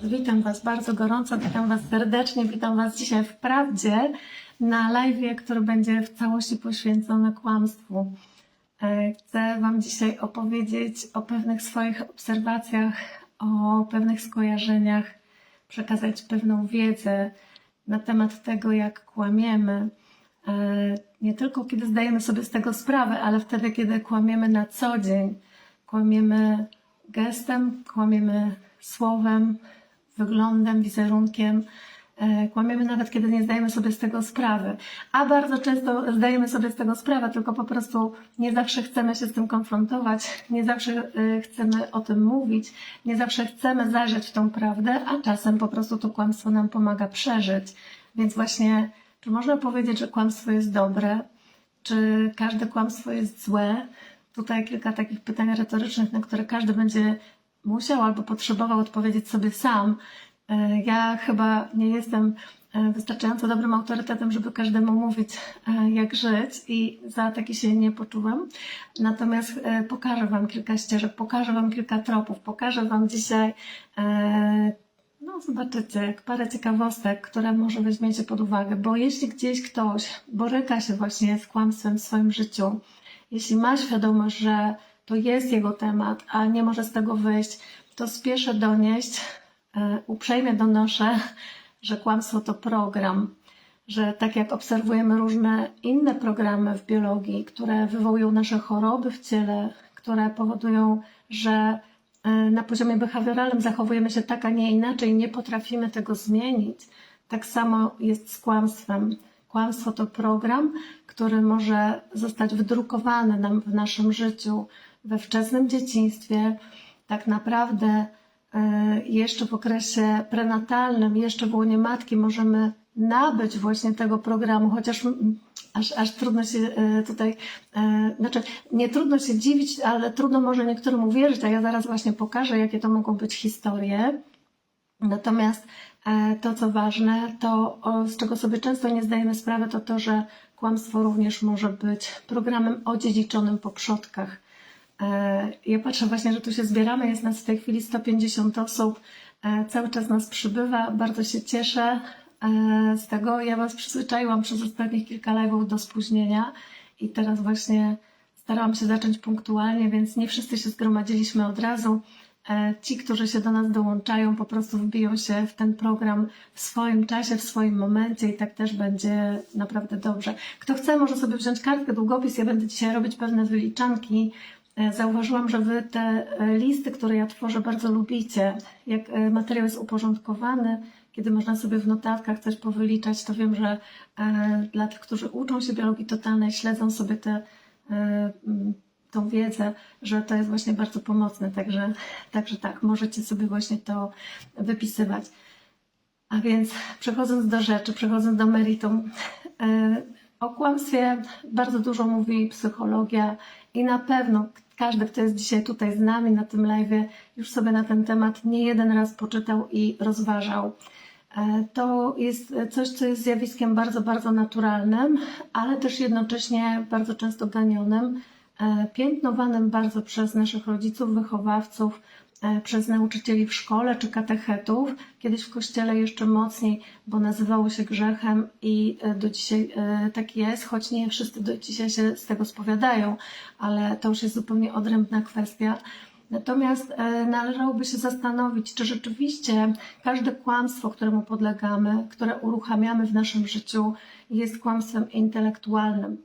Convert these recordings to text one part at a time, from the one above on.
Witam Was bardzo gorąco, witam Was serdecznie, witam Was dzisiaj w Prawdzie na live'ie, który będzie w całości poświęcony kłamstwu. Chcę Wam dzisiaj opowiedzieć o pewnych swoich obserwacjach, o pewnych skojarzeniach, przekazać pewną wiedzę na temat tego, jak kłamiemy. Nie tylko kiedy zdajemy sobie z tego sprawę, ale wtedy, kiedy kłamiemy na co dzień. Kłamiemy gestem, kłamiemy słowem, wyglądem, wizerunkiem. Kłamiemy nawet, kiedy nie zdajemy sobie z tego sprawy. A bardzo często zdajemy sobie z tego sprawę, tylko po prostu nie zawsze chcemy się z tym konfrontować, nie zawsze chcemy o tym mówić, nie zawsze chcemy zajrzeć w tą prawdę, a czasem po prostu to kłamstwo nam pomaga przeżyć. Więc właśnie, czy można powiedzieć, że kłamstwo jest dobre? Czy każde kłamstwo jest złe? Tutaj kilka takich pytań retorycznych, na które każdy będzie musiał albo potrzebował odpowiedzieć sobie sam. Ja chyba nie jestem wystarczająco dobrym autorytetem, żeby każdemu mówić, jak żyć, i za taki się nie poczuwam. Natomiast pokażę Wam kilka ścieżek, pokażę Wam kilka tropów, pokażę Wam dzisiaj, no zobaczycie, parę ciekawostek, które może weźmiecie pod uwagę, bo jeśli gdzieś ktoś boryka się właśnie z kłamstwem w swoim życiu, jeśli ma świadomość, że to jest jego temat, a nie może z tego wyjść, to spieszę donieść, uprzejmie donoszę, że kłamstwo to program, że tak jak obserwujemy różne inne programy w biologii, które wywołują nasze choroby w ciele, które powodują, że na poziomie behawioralnym zachowujemy się tak, a nie inaczej, nie potrafimy tego zmienić, tak samo jest z kłamstwem. Kłamstwo to program, który może zostać wdrukowany nam w naszym życiu we wczesnym dzieciństwie. Tak naprawdę jeszcze w okresie prenatalnym, jeszcze w łonie matki możemy nabyć właśnie tego programu, chociaż aż trudno się tutaj, znaczy nie trudno się dziwić, ale trudno może niektórym uwierzyć, a ja zaraz właśnie pokażę, jakie to mogą być historie. Natomiast to, co ważne, to z czego sobie często nie zdajemy sprawy, to to, że kłamstwo również może być programem odziedziczonym po przodkach. Ja patrzę właśnie, że tu się zbieramy, jest nas w tej chwili 150 osób, cały czas nas przybywa, bardzo się cieszę z tego. Ja Was przyzwyczaiłam przez ostatnich kilka live'ów do spóźnienia i teraz właśnie starałam się zacząć punktualnie, więc nie wszyscy się zgromadziliśmy od razu. Ci, którzy się do nas dołączają, po prostu wbiją się w ten program w swoim czasie, w swoim momencie i tak też będzie naprawdę dobrze. Kto chce, może sobie wziąć kartkę, długopis, ja będę dzisiaj robić pewne wyliczanki. Zauważyłam, że Wy te listy, które ja tworzę, bardzo lubicie. Jak materiał jest uporządkowany, kiedy można sobie w notatkach coś powyliczać, to wiem, że dla tych, którzy uczą się biologii totalnej, śledzą sobie tą wiedzę, że to jest właśnie bardzo pomocne. Także tak, możecie sobie właśnie to wypisywać. A więc przechodząc do rzeczy, przechodząc do meritum, o kłamstwie bardzo dużo mówi psychologia i na pewno każdy, kto jest dzisiaj tutaj z nami na tym live'ie, już sobie na ten temat nie jeden raz poczytał i rozważał. To jest coś, co jest zjawiskiem bardzo, bardzo naturalnym, ale też jednocześnie bardzo często ganionym, piętnowanym bardzo przez naszych rodziców, wychowawców, przez nauczycieli w szkole czy katechetów, kiedyś w kościele jeszcze mocniej, bo nazywało się grzechem i do dzisiaj tak jest, choć nie wszyscy do dzisiaj się z tego spowiadają, ale to już jest zupełnie odrębna kwestia. Natomiast należałoby się zastanowić, czy rzeczywiście każde kłamstwo, któremu podlegamy, które uruchamiamy w naszym życiu, jest kłamstwem intelektualnym.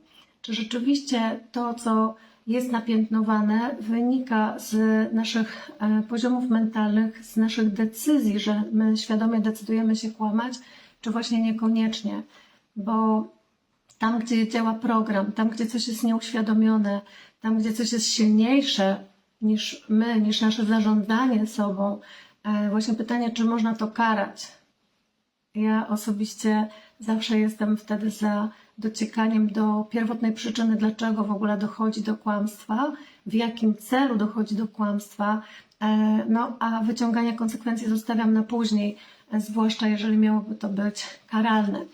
Czy rzeczywiście to, co jest napiętnowane, wynika z naszych poziomów mentalnych, z naszych decyzji, że my świadomie decydujemy się kłamać, czy właśnie niekoniecznie. Bo tam, gdzie działa program, tam, gdzie coś jest nieuświadomione, tam, gdzie coś jest silniejsze niż my, niż nasze zarządzanie sobą, właśnie pytanie, czy można to karać. Ja osobiście zawsze jestem wtedy za dociekaniem do pierwotnej przyczyny, dlaczego w ogóle dochodzi do kłamstwa, w jakim celu dochodzi do kłamstwa, no a wyciąganie konsekwencji zostawiam na później, zwłaszcza jeżeli miałoby to być karalne.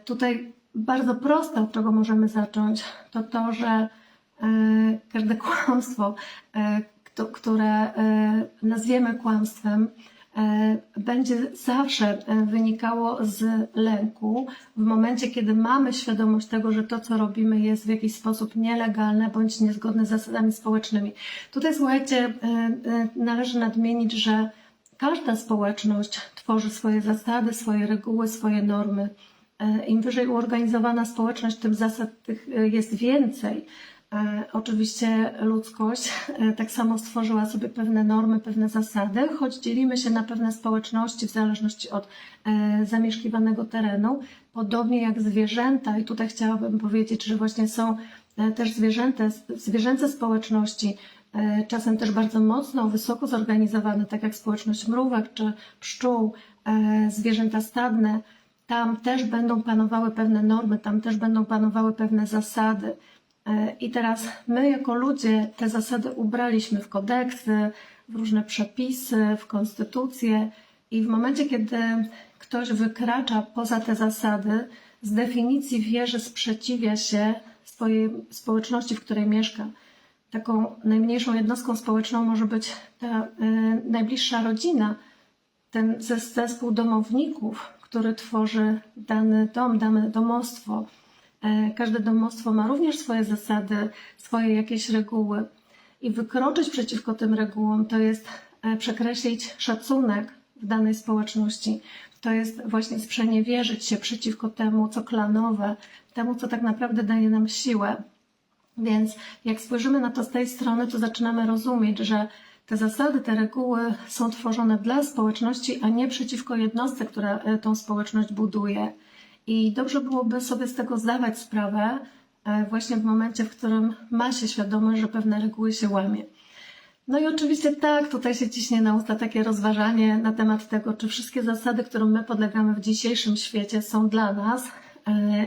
Tutaj bardzo proste, od czego możemy zacząć, to to, że każde kłamstwo, które nazwiemy kłamstwem, będzie zawsze wynikało z lęku w momencie, kiedy mamy świadomość tego, że to, co robimy, jest w jakiś sposób nielegalne bądź niezgodne z zasadami społecznymi. Tutaj, słuchajcie, należy nadmienić, że każda społeczność tworzy swoje zasady, swoje reguły, swoje normy. Im wyżej uorganizowana społeczność, tym zasad tych jest więcej. Oczywiście ludzkość tak samo stworzyła sobie pewne normy, pewne zasady, choć dzielimy się na pewne społeczności w zależności od zamieszkiwanego terenu, podobnie jak zwierzęta. I tutaj chciałabym powiedzieć, że właśnie są też zwierzęce społeczności, czasem też bardzo mocno, wysoko zorganizowane, tak jak społeczność mrówek czy pszczół, zwierzęta stadne. Tam też będą panowały pewne normy, tam też będą panowały pewne zasady. I teraz my jako ludzie te zasady ubraliśmy w kodeksy, w różne przepisy, w konstytucję i w momencie, kiedy ktoś wykracza poza te zasady, z definicji wie, że sprzeciwia się swojej społeczności, w której mieszka. Taką najmniejszą jednostką społeczną może być ta najbliższa rodzina, ten zespół domowników, który tworzy dany dom, dane domostwo. Każde domostwo ma również swoje zasady, swoje jakieś reguły i wykroczyć przeciwko tym regułom to jest przekreślić szacunek w danej społeczności. To jest właśnie sprzeniewierzyć się przeciwko temu, co klanowe, temu, co tak naprawdę daje nam siłę. Więc jak spojrzymy na to z tej strony, to zaczynamy rozumieć, że te zasady, te reguły są tworzone dla społeczności, a nie przeciwko jednostce, która tą społeczność buduje. I dobrze byłoby sobie z tego zdawać sprawę właśnie w momencie, w którym ma się świadomość, że pewne reguły się łamie. No i oczywiście tak, tutaj się ciśnie na usta takie rozważanie na temat tego, czy wszystkie zasady, którym my podlegamy w dzisiejszym świecie, są dla nas.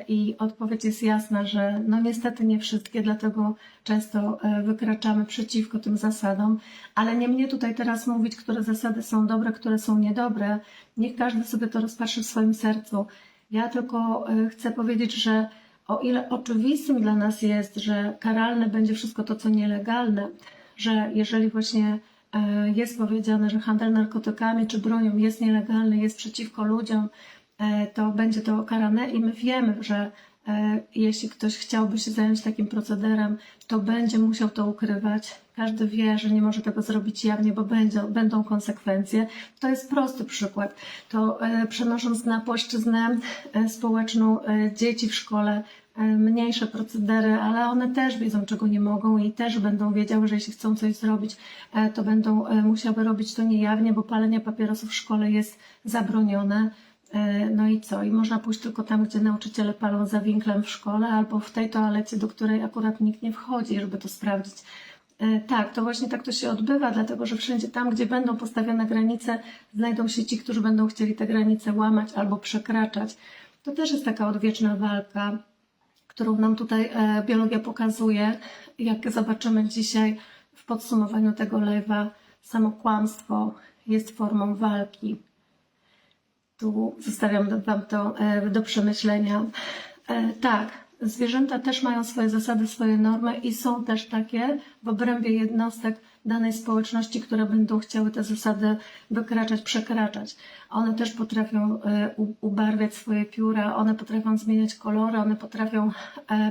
I odpowiedź jest jasna, że no niestety nie wszystkie, dlatego często wykraczamy przeciwko tym zasadom, ale nie mnie tutaj teraz mówić, które zasady są dobre, które są niedobre. Niech każdy sobie to rozpatrzy w swoim sercu. Ja tylko chcę powiedzieć, że o ile oczywistym dla nas jest, że karalne będzie wszystko to, co nielegalne, że jeżeli właśnie jest powiedziane, że handel narkotykami czy bronią jest nielegalny, jest przeciwko ludziom, to będzie to karane i my wiemy, że jeśli ktoś chciałby się zająć takim procederem, to będzie musiał to ukrywać. Każdy wie, że nie może tego zrobić jawnie, bo będą konsekwencje. To jest prosty przykład. To przenosząc na płaszczyznę społeczną dzieci w szkole, mniejsze procedery, ale one też wiedzą, czego nie mogą i też będą wiedziały, że jeśli chcą coś zrobić, to będą musiały robić to niejawnie, bo palenie papierosów w szkole jest zabronione. No i co? I można pójść tylko tam, gdzie nauczyciele palą za winklem w szkole albo w tej toalecie, do której akurat nikt nie wchodzi, żeby to sprawdzić. Tak, to właśnie tak to się odbywa, dlatego że wszędzie tam, gdzie będą postawione granice, znajdą się ci, którzy będą chcieli te granice łamać albo przekraczać. To też jest taka odwieczna walka, którą nam tutaj biologia pokazuje. Jak zobaczymy dzisiaj w podsumowaniu tego live'a, samo kłamstwo jest formą walki. Tu zostawiam Wam to do przemyślenia. Tak, zwierzęta też mają swoje zasady, swoje normy i są też takie w obrębie jednostek danej społeczności, które będą chciały te zasady wykraczać, przekraczać. One też potrafią ubarwiać swoje pióra, one potrafią zmieniać kolory, one potrafią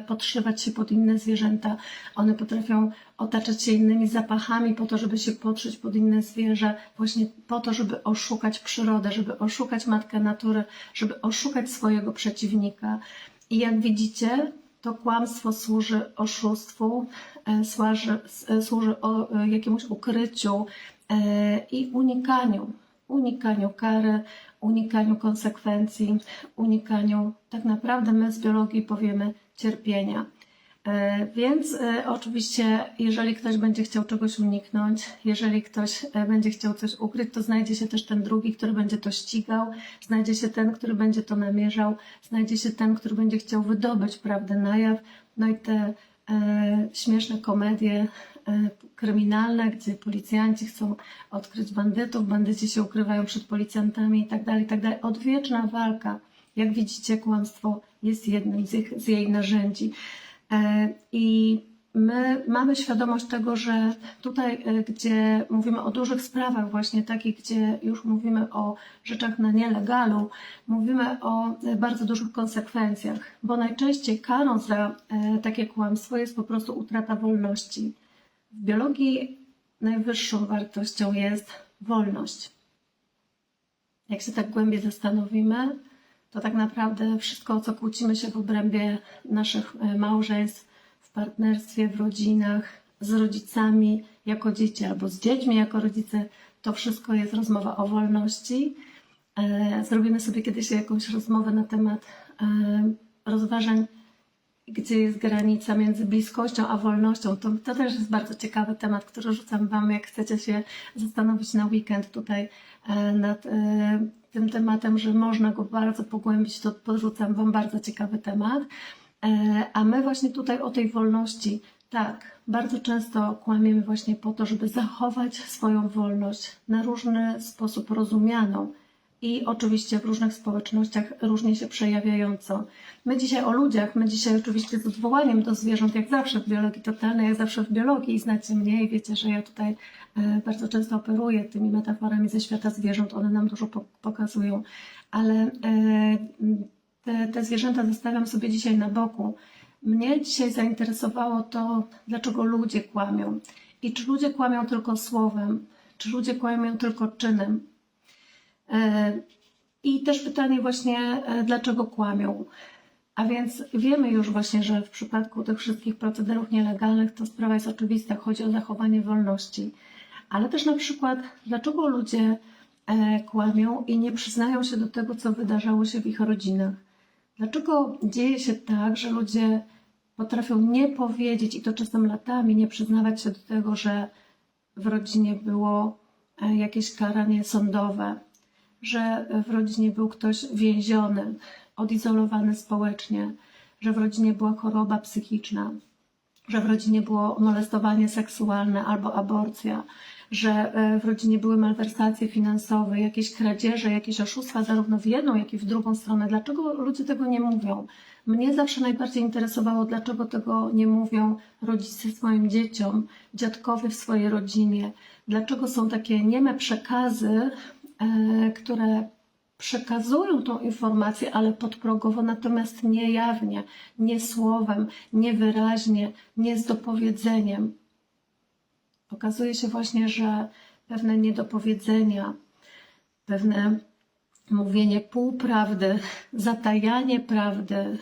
podszywać się pod inne zwierzęta, one potrafią otaczać się innymi zapachami po to, żeby się podszyć pod inne zwierzę, właśnie po to, żeby oszukać przyrodę, żeby oszukać matkę natury, żeby oszukać swojego przeciwnika. I jak widzicie, to kłamstwo służy oszustwu, służy jakiemuś ukryciu i unikaniu kary, unikaniu konsekwencji, unikaniu, tak naprawdę my z biologii powiemy, cierpienia. Więc oczywiście, jeżeli ktoś będzie chciał czegoś uniknąć, jeżeli ktoś będzie chciał coś ukryć, to znajdzie się też ten drugi, który będzie to ścigał, znajdzie się ten, który będzie to namierzał, znajdzie się ten, który będzie chciał wydobyć prawdę na jaw. No i te śmieszne komedie kryminalne, gdzie policjanci chcą odkryć bandytów, bandyci się ukrywają przed policjantami i tak dalej. Odwieczna walka. Jak widzicie, kłamstwo jest jednym z jej narzędzi. I my mamy świadomość tego, że tutaj, gdzie mówimy o dużych sprawach, właśnie takich, gdzie już mówimy o rzeczach na nielegalu, mówimy o bardzo dużych konsekwencjach, bo najczęściej karą za takie kłamstwo jest po prostu utrata wolności. W biologii najwyższą wartością jest wolność. Jak się tak głębiej zastanowimy, to tak naprawdę wszystko, o co kłócimy się w obrębie naszych małżeństw, w partnerstwie, w rodzinach, z rodzicami jako dzieci albo z dziećmi jako rodzice, to wszystko jest rozmowa o wolności. Zrobimy sobie kiedyś jakąś rozmowę na temat rozważań, gdzie jest granica między bliskością a wolnością. To też jest bardzo ciekawy temat, który rzucam Wam, jak chcecie się zastanowić na weekend tutaj nad tym tematem, że można go bardzo pogłębić, to podrzucam Wam bardzo ciekawy temat. A my właśnie tutaj o tej wolności, tak, bardzo często kłamiemy właśnie po to, żeby zachować swoją wolność na różny sposób rozumianą i oczywiście w różnych społecznościach różnie się przejawiającą. My dzisiaj o ludziach, my dzisiaj oczywiście z odwołaniem do zwierząt, jak zawsze w biologii totalnej, jak zawsze w biologii, i znacie mnie i wiecie, że ja tutaj bardzo często operuję tymi metaforami ze świata zwierząt, one nam dużo pokazują, ale te zwierzęta zostawiam sobie dzisiaj na boku. Mnie dzisiaj zainteresowało to, dlaczego ludzie kłamią i czy ludzie kłamią tylko słowem, czy ludzie kłamią tylko czynem. I też pytanie właśnie, dlaczego kłamią. A więc wiemy już właśnie, że w przypadku tych wszystkich procederów nielegalnych to sprawa jest oczywista, chodzi o zachowanie wolności. Ale też na przykład, dlaczego ludzie kłamią i nie przyznają się do tego, co wydarzało się w ich rodzinach. Dlaczego dzieje się tak, że ludzie potrafią nie powiedzieć, i to czasem latami, nie przyznawać się do tego, że w rodzinie było jakieś karanie sądowe, że w rodzinie był ktoś więziony, odizolowany społecznie, że w rodzinie była choroba psychiczna, że w rodzinie było molestowanie seksualne albo aborcja, że w rodzinie były malwersacje finansowe, jakieś kradzieże, jakieś oszustwa zarówno w jedną, jak i w drugą stronę. Dlaczego ludzie tego nie mówią? Mnie zawsze najbardziej interesowało, dlaczego tego nie mówią rodzice swoim dzieciom, dziadkowie w swojej rodzinie. Dlaczego są takie nieme przekazy, które przekazują tą informację, ale podprogowo, natomiast nie jawnie, nie słowem, nie wyraźnie, nie z dopowiedzeniem. Okazuje się właśnie, że pewne niedopowiedzenia, pewne mówienie półprawdy, zatajanie prawdy,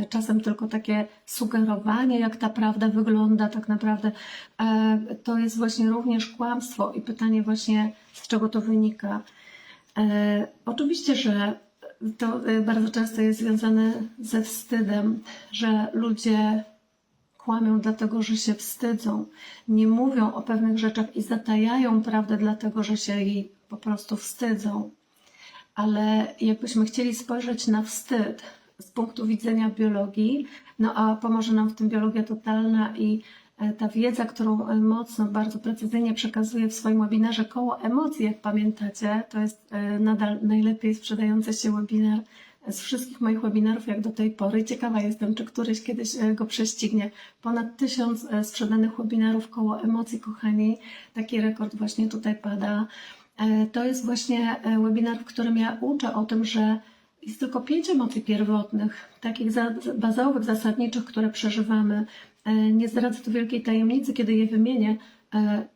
czasem tylko takie sugerowanie, jak ta prawda wygląda tak naprawdę, to jest właśnie również kłamstwo i pytanie właśnie, z czego to wynika. Oczywiście, że to bardzo często jest związane ze wstydem, że ludzie kłamią dlatego, że się wstydzą, nie mówią o pewnych rzeczach i zatajają prawdę dlatego, że się jej po prostu wstydzą. Ale jakbyśmy chcieli spojrzeć na wstyd z punktu widzenia biologii, no a pomoże nam w tym biologia totalna i ta wiedza, którą mocno, bardzo precyzyjnie przekazuję w swoim webinarze Koło Emocji, jak pamiętacie, to jest nadal najlepiej sprzedający się webinar z wszystkich moich webinarów jak do tej pory. Ciekawa jestem, czy któryś kiedyś go prześcignie. Ponad 1000 sprzedanych webinarów Koło Emocji, kochani. Taki rekord właśnie tutaj pada. To jest właśnie webinar, w którym ja uczę o tym, że jest tylko 5 emocji pierwotnych, takich bazowych, zasadniczych, które przeżywamy. Nie zdradzę tu wielkiej tajemnicy, kiedy je wymienię.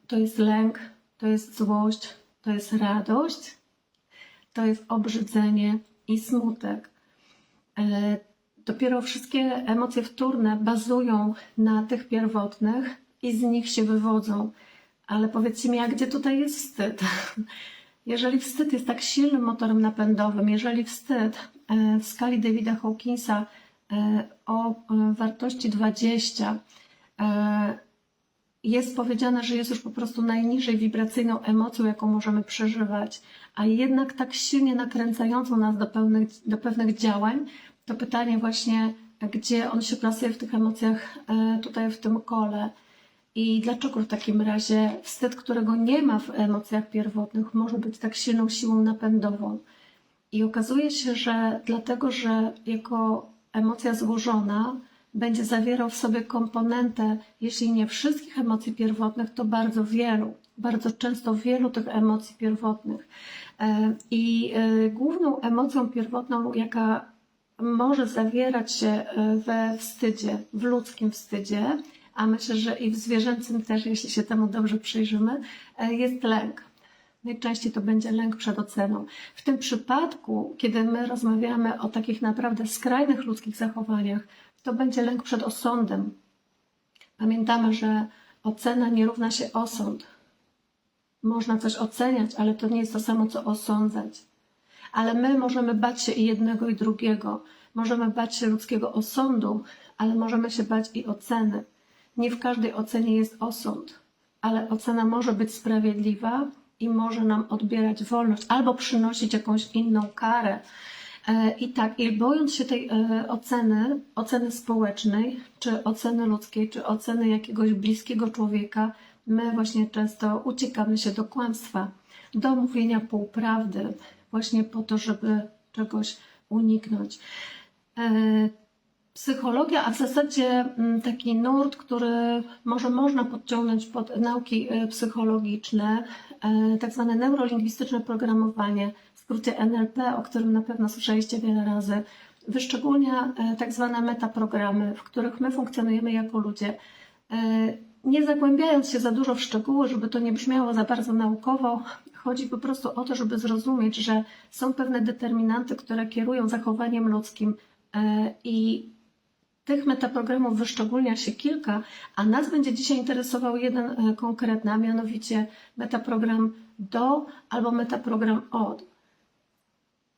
To jest lęk, to jest złość, to jest radość, to jest obrzydzenie i smutek. Dopiero wszystkie emocje wtórne bazują na tych pierwotnych i z nich się wywodzą. Ale powiedzcie mi, a gdzie tutaj jest wstyd? Jeżeli wstyd jest tak silnym motorem napędowym, jeżeli wstyd w skali Davida Hawkinsa o wartości 20 jest powiedziane, że jest już po prostu najniżej wibracyjną emocją, jaką możemy przeżywać, a jednak tak silnie nakręcającą nas do pewnych działań, to pytanie właśnie, gdzie on się plasuje w tych emocjach tutaj w tym kole i dlaczego w takim razie wstyd, którego nie ma w emocjach pierwotnych, może być tak silną siłą napędową. I okazuje się, że dlatego, że jako emocja złożona będzie zawierał w sobie komponentę, jeśli nie wszystkich emocji pierwotnych, to bardzo wielu, bardzo często wielu tych emocji pierwotnych. I główną emocją pierwotną, jaka może zawierać się we wstydzie, w ludzkim wstydzie, a myślę, że i w zwierzęcym też, jeśli się temu dobrze przyjrzymy, jest lęk. Najczęściej to będzie lęk przed oceną. W tym przypadku, kiedy my rozmawiamy o takich naprawdę skrajnych ludzkich zachowaniach, to będzie lęk przed osądem. Pamiętamy, że ocena nie równa się osąd. Można coś oceniać, ale to nie jest to samo, co osądzać. Ale my możemy bać się i jednego, i drugiego. Możemy bać się ludzkiego osądu, ale możemy się bać i oceny. Nie w każdej ocenie jest osąd, ale ocena może być sprawiedliwa i może nam odbierać wolność albo przynosić jakąś inną karę. I bojąc się tej oceny społecznej, czy oceny ludzkiej, czy oceny jakiegoś bliskiego człowieka, my właśnie często uciekamy się do kłamstwa, do mówienia półprawdy, właśnie po to, żeby czegoś uniknąć. Psychologia, a w zasadzie taki nurt, który może można podciągnąć pod nauki psychologiczne, tak zwane neurolingwistyczne programowanie, w skrócie NLP, o którym na pewno słyszeliście wiele razy, wyszczególnia tak zwane metaprogramy, w których my funkcjonujemy jako ludzie. Nie zagłębiając się za dużo w szczegóły, żeby to nie brzmiało za bardzo naukowo, chodzi po prostu o to, żeby zrozumieć, że są pewne determinanty, które kierują zachowaniem ludzkim i tych metaprogramów wyszczególnia się kilka, a nas będzie dzisiaj interesował jeden konkretny, a mianowicie metaprogram do albo metaprogram od.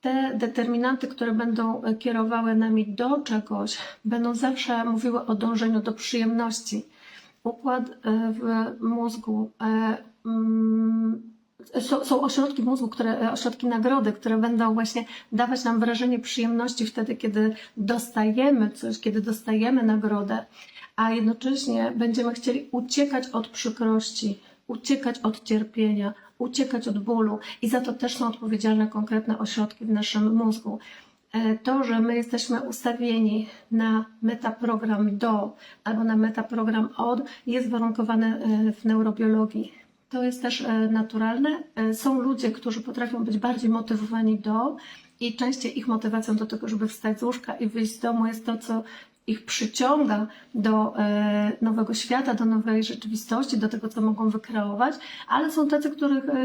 Te determinanty, które będą kierowały nami do czegoś, będą zawsze mówiły o dążeniu do przyjemności. Układ w mózgu, są ośrodki w mózgu, ośrodki nagrody, które będą właśnie dawać nam wrażenie przyjemności wtedy, kiedy dostajemy coś, kiedy dostajemy nagrodę, a jednocześnie będziemy chcieli uciekać od przykrości, uciekać od cierpienia, uciekać od bólu i za to też są odpowiedzialne konkretne ośrodki w naszym mózgu. To, że my jesteśmy ustawieni na metaprogram do albo na metaprogram od, jest warunkowane w neurobiologii. To jest też naturalne. Są ludzie, którzy potrafią być bardziej motywowani do i częściej ich motywacją do tego, żeby wstać z łóżka i wyjść z domu jest to, co ich przyciąga do nowego świata, do nowej rzeczywistości, do tego, co mogą wykreować, ale są tacy,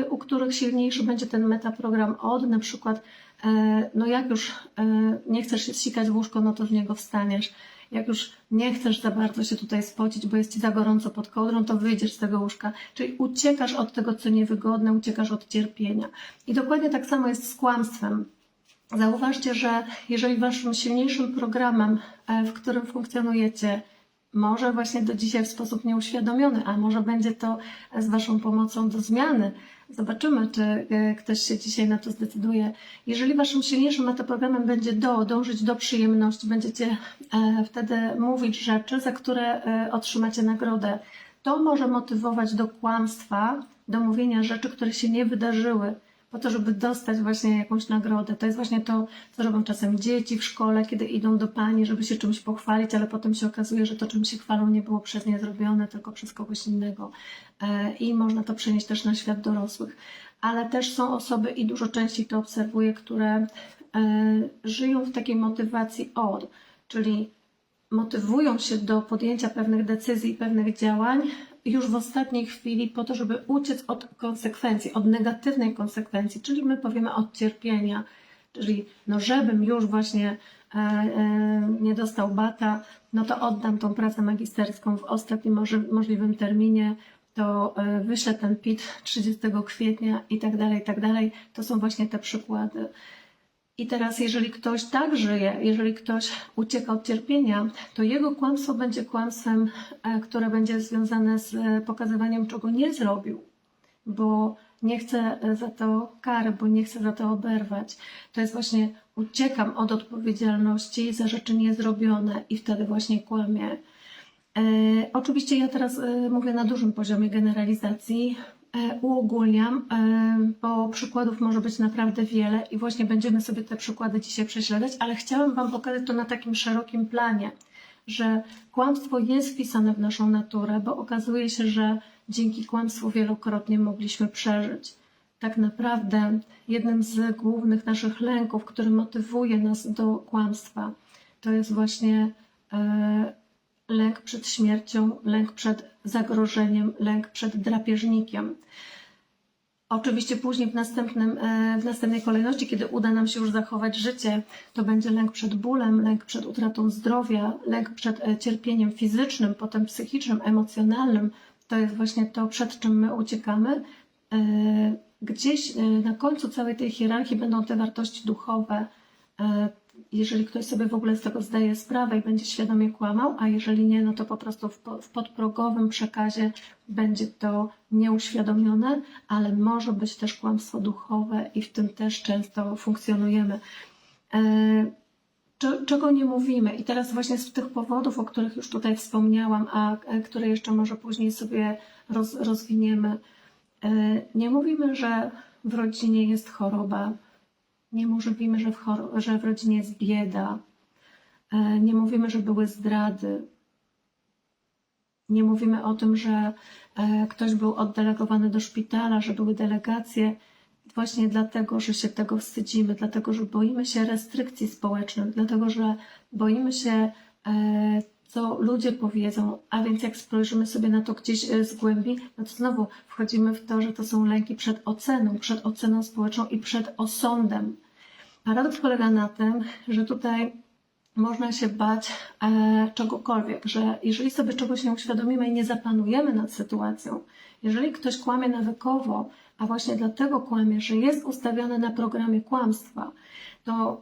u których silniejszy będzie ten metaprogram od, na przykład no jak już nie chcesz się sikać w łóżko, no to z niego wstaniesz. Jak już nie chcesz za bardzo się tutaj spocić, bo jest ci za gorąco pod kołdrą, to wyjdziesz z tego łóżka. Czyli uciekasz od tego, co niewygodne, uciekasz od cierpienia. I dokładnie tak samo jest z kłamstwem. Zauważcie, że jeżeli waszym silniejszym programem, w którym funkcjonujecie, może właśnie do dzisiaj w sposób nieuświadomiony, a może będzie to z waszą pomocą do zmiany. Zobaczymy, czy ktoś się dzisiaj na to zdecyduje. Jeżeli waszym silniejszym metaprogramem będzie dążyć do przyjemności, będziecie wtedy mówić rzeczy, za które otrzymacie nagrodę. To może motywować do kłamstwa, do mówienia rzeczy, które się nie wydarzyły, po to, żeby dostać właśnie jakąś nagrodę. To jest właśnie to, co robią czasem dzieci w szkole, kiedy idą do pani, żeby się czymś pochwalić, ale potem się okazuje, że to, czym się chwalą, nie było przez nie zrobione, tylko przez kogoś innego. I można to przenieść też na świat dorosłych. Ale też są osoby, i dużo częściej to obserwuję, które żyją w takiej motywacji od, czyli motywują się do podjęcia pewnych decyzji, pewnych działań już w ostatniej chwili po to, żeby uciec od konsekwencji, od negatywnej konsekwencji, czyli my powiemy od cierpienia, czyli no żebym już właśnie nie dostał bata, no to oddam tą pracę magisterską w ostatnim możliwym terminie, to wyślę ten PIT 30 kwietnia i tak dalej, i tak dalej. To są właśnie te przykłady. I teraz, jeżeli ktoś tak żyje, jeżeli ktoś ucieka od cierpienia, to jego kłamstwo będzie kłamstwem, które będzie związane z pokazywaniem, czego nie zrobił, bo nie chce za to kary, bo nie chce za to oberwać. To jest właśnie uciekam od odpowiedzialności za rzeczy niezrobione i wtedy właśnie kłamię. Oczywiście ja teraz mówię na dużym poziomie generalizacji, uogólniam, bo przykładów może być naprawdę wiele i właśnie będziemy sobie te przykłady dzisiaj prześledzić, ale chciałam Wam pokazać to na takim szerokim planie, że kłamstwo jest wpisane w naszą naturę, bo okazuje się, że dzięki kłamstwu wielokrotnie mogliśmy przeżyć. Tak naprawdę jednym z głównych naszych lęków, który motywuje nas do kłamstwa, to jest właśnie lęk przed śmiercią, lęk przed zagrożeniem, lęk przed drapieżnikiem. Oczywiście później w następnej kolejności, kiedy uda nam się już zachować życie, to będzie lęk przed bólem, lęk przed utratą zdrowia, lęk przed cierpieniem fizycznym, potem psychicznym, emocjonalnym. To jest właśnie to, przed czym my uciekamy. Gdzieś na końcu całej tej hierarchii będą te wartości duchowe, jeżeli ktoś sobie w ogóle z tego zdaje sprawę i będzie świadomie kłamał, a jeżeli nie, no to po prostu w podprogowym przekazie będzie to nieuświadomione, ale może być też kłamstwo duchowe i w tym też często funkcjonujemy. Czego nie mówimy? I teraz właśnie z tych powodów, o których już tutaj wspomniałam, a które jeszcze może później sobie rozwiniemy, nie mówimy, że w rodzinie jest choroba. Nie mówimy, że w rodzinie jest bieda. Nie mówimy, że były zdrady. Nie mówimy o tym, że ktoś był oddelegowany do szpitala, że były delegacje. Właśnie dlatego, że się tego wstydzimy, dlatego, że boimy się restrykcji społecznych, dlatego, że boimy się, co ludzie powiedzą. A więc jak spojrzymy sobie na to gdzieś z głębi, no to znowu wchodzimy w to, że to są lęki przed oceną społeczną i przed osądem. Paradoks polega na tym, że tutaj można się bać czegokolwiek, że jeżeli sobie czegoś nie uświadomimy i nie zapanujemy nad sytuacją, jeżeli ktoś kłamie nawykowo, a właśnie dlatego kłamie, że jest ustawiony na programie kłamstwa, to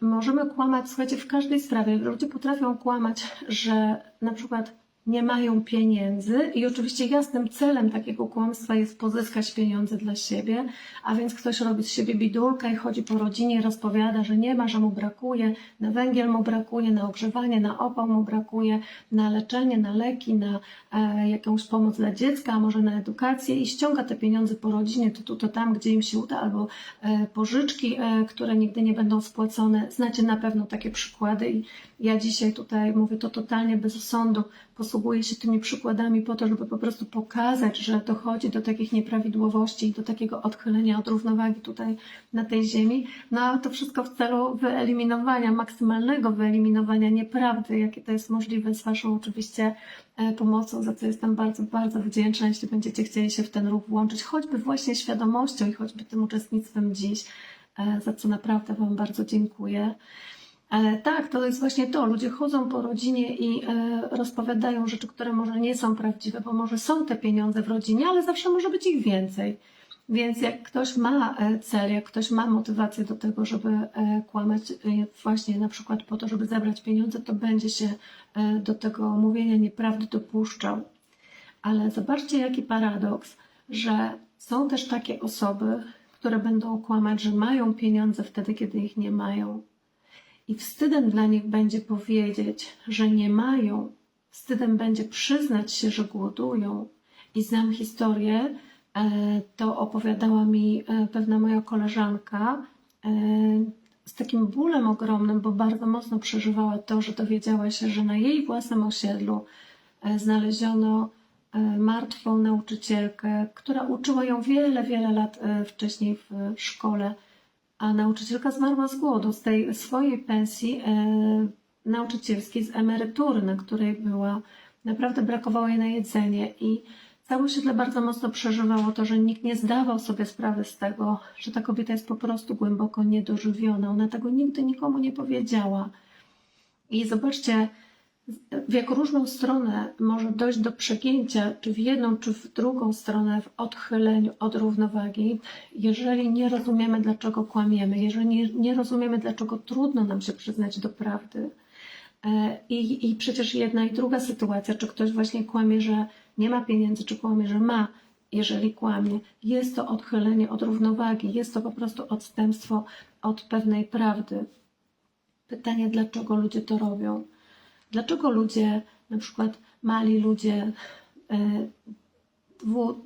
możemy kłamać, słuchajcie, w każdej sprawie. Ludzie potrafią kłamać, że na przykład nie mają pieniędzy i oczywiście jasnym celem takiego kłamstwa jest pozyskać pieniądze dla siebie, a więc ktoś robi z siebie bidulkę i chodzi po rodzinie i rozpowiada, że nie ma, że mu brakuje, na węgiel mu brakuje, na ogrzewanie, na opał mu brakuje, na leczenie, na leki, na jakąś pomoc dla dziecka, a może na edukację i ściąga te pieniądze po rodzinie, to tu, to tam, gdzie im się uda, albo pożyczki, które nigdy nie będą spłacone. Znacie na pewno takie przykłady i ja dzisiaj tutaj mówię to totalnie bez osądu, posługuję się tymi przykładami po to, żeby po prostu pokazać, że dochodzi do takich nieprawidłowości i do takiego odchylenia od równowagi tutaj na tej ziemi. No a to wszystko w celu wyeliminowania, maksymalnego wyeliminowania nieprawdy, jakie to jest możliwe z Waszą oczywiście pomocą, za co jestem bardzo, bardzo wdzięczna, jeśli będziecie chcieli się w ten ruch włączyć, choćby właśnie świadomością i choćby tym uczestnictwem dziś, za co naprawdę Wam bardzo dziękuję. Tak, to jest właśnie to. Ludzie chodzą po rodzinie i rozpowiadają rzeczy, które może nie są prawdziwe, bo może są te pieniądze w rodzinie, ale zawsze może być ich więcej. Więc jak ktoś ma cel, jak ktoś ma motywację do tego, żeby kłamać właśnie na przykład po to, żeby zebrać pieniądze, to będzie się do tego mówienia nieprawdy dopuszczał. Ale zobaczcie, jaki paradoks, że są też takie osoby, które będą kłamać, że mają pieniądze wtedy, kiedy ich nie mają. I wstydem dla nich będzie powiedzieć, że nie mają. Wstydem będzie przyznać się, że głodują. I znam historię, to opowiadała mi pewna moja koleżanka z takim bólem ogromnym, bo bardzo mocno przeżywała to, że dowiedziała się, że na jej własnym osiedlu znaleziono martwą nauczycielkę, która uczyła ją wiele, wiele lat wcześniej w szkole. A nauczycielka zmarła z głodu, z tej swojej pensji nauczycielskiej, z emerytury, na której była. Naprawdę brakowało jej na jedzenie i całe osiedle bardzo mocno przeżywało to, że nikt nie zdawał sobie sprawy z tego, że ta kobieta jest po prostu głęboko niedożywiona. Ona tego nigdy nikomu nie powiedziała. I zobaczcie, w jak różną stronę może dojść do przegięcia, czy w jedną, czy w drugą stronę, w odchyleniu od równowagi, jeżeli nie rozumiemy, dlaczego kłamiemy, jeżeli nie rozumiemy, dlaczego trudno nam się przyznać do prawdy. I przecież jedna i druga sytuacja, czy ktoś właśnie kłamie, że nie ma pieniędzy, czy kłamie, że ma, jeżeli kłamie, jest to odchylenie od równowagi, jest to po prostu odstępstwo od pewnej prawdy. Pytanie, dlaczego ludzie to robią? Dlaczego ludzie, na przykład mali ludzie,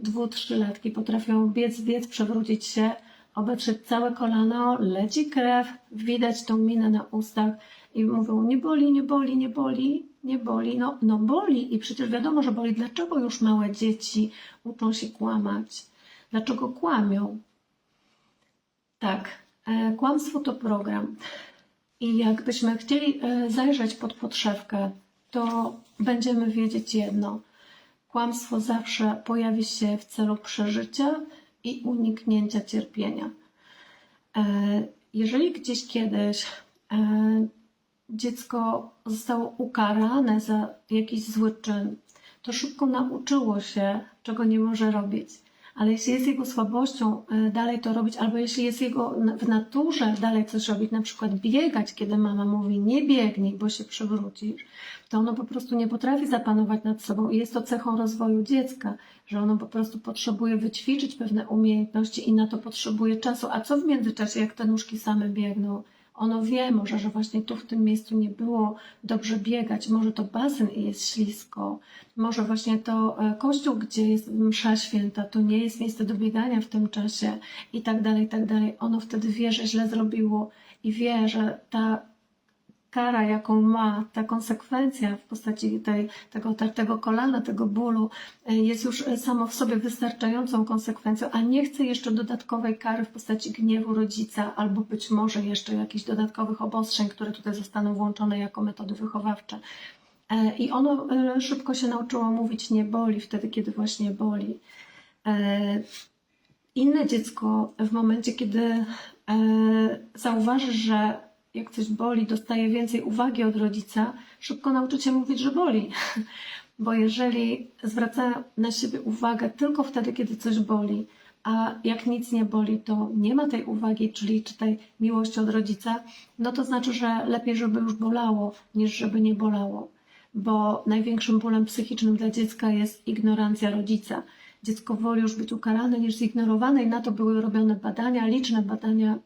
2-3-latki potrafią biec, przewrócić się, obetrzeć całe kolano, leci krew, widać tą minę na ustach i mówią nie boli, nie boli, nie boli, nie boli. No boli i przecież wiadomo, że boli. Dlaczego już małe dzieci uczą się kłamać? Dlaczego kłamią? Tak, kłamstwo to program. I jakbyśmy chcieli zajrzeć pod podszewkę, to będziemy wiedzieć jedno. Kłamstwo zawsze pojawi się w celu przeżycia i uniknięcia cierpienia. Jeżeli gdzieś kiedyś dziecko zostało ukarane za jakiś zły czyn, to szybko nauczyło się, czego nie może robić. Ale jeśli jest jego słabością dalej to robić, albo jeśli jest jego w naturze dalej coś robić, na przykład biegać, kiedy mama mówi nie biegnij, bo się przewrócisz, to ono po prostu nie potrafi zapanować nad sobą i jest to cechą rozwoju dziecka, że ono po prostu potrzebuje wyćwiczyć pewne umiejętności i na to potrzebuje czasu. A co w międzyczasie, jak te nóżki same biegną? Ono wie może, że właśnie tu w tym miejscu nie było dobrze biegać, może to basen i jest ślisko, może właśnie to kościół, gdzie jest msza święta, to nie jest miejsce do biegania w tym czasie i tak dalej, i tak dalej. Ono wtedy wie, że źle zrobiło i wie, że ta kara, jaką ma, ta konsekwencja w postaci tego otartego kolana, tego bólu, jest już samo w sobie wystarczającą konsekwencją, a nie chce jeszcze dodatkowej kary w postaci gniewu rodzica albo być może jeszcze jakichś dodatkowych obostrzeń, które tutaj zostaną włączone jako metody wychowawcze. I ono szybko się nauczyło mówić nie boli wtedy, kiedy właśnie boli. Inne dziecko w momencie, kiedy zauważy, że jak coś boli, dostaje więcej uwagi od rodzica, szybko nauczy się mówić, że boli. Bo jeżeli zwraca na siebie uwagę tylko wtedy, kiedy coś boli, a jak nic nie boli, to nie ma tej uwagi, czyli tej miłości od rodzica, no to znaczy, że lepiej, żeby już bolało, niż żeby nie bolało. Bo największym bólem psychicznym dla dziecka jest ignorancja rodzica. Dziecko woli już być ukarane niż zignorowane i na to były robione badania, liczne badania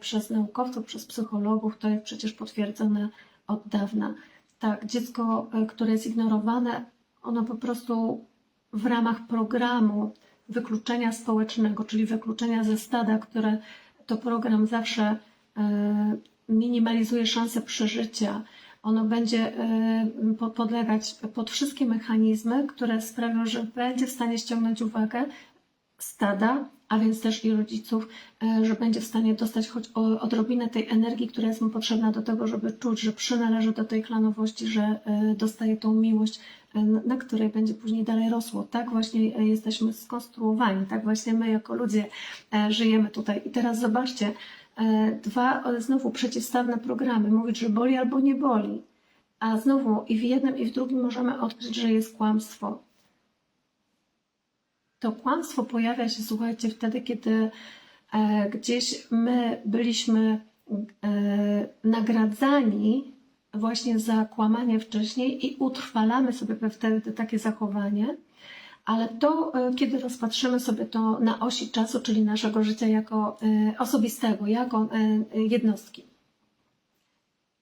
przez naukowców, przez psychologów, to jest przecież potwierdzone od dawna. Tak, dziecko, które jest ignorowane, ono po prostu w ramach programu wykluczenia społecznego, czyli wykluczenia ze stada, które to program zawsze minimalizuje szanse przeżycia, ono będzie podlegać pod wszystkie mechanizmy, które sprawią, że będzie w stanie ściągnąć uwagę stada, a więc też i rodziców, że będzie w stanie dostać choć odrobinę tej energii, która jest mu potrzebna do tego, żeby czuć, że przynależy do tej klanowości, że dostaje tą miłość, na której będzie później dalej rosło. Tak właśnie jesteśmy skonstruowani, tak właśnie my jako ludzie żyjemy tutaj. I teraz zobaczcie, dwa znowu przeciwstawne programy, mówić, że boli albo nie boli. A znowu i w jednym i w drugim możemy odkryć, że jest kłamstwo. To kłamstwo pojawia się, słuchajcie, wtedy, kiedy gdzieś my byliśmy nagradzani właśnie za kłamanie wcześniej i utrwalamy sobie wtedy takie zachowanie, ale to, kiedy rozpatrzymy sobie to na osi czasu, czyli naszego życia jako osobistego, jako jednostki.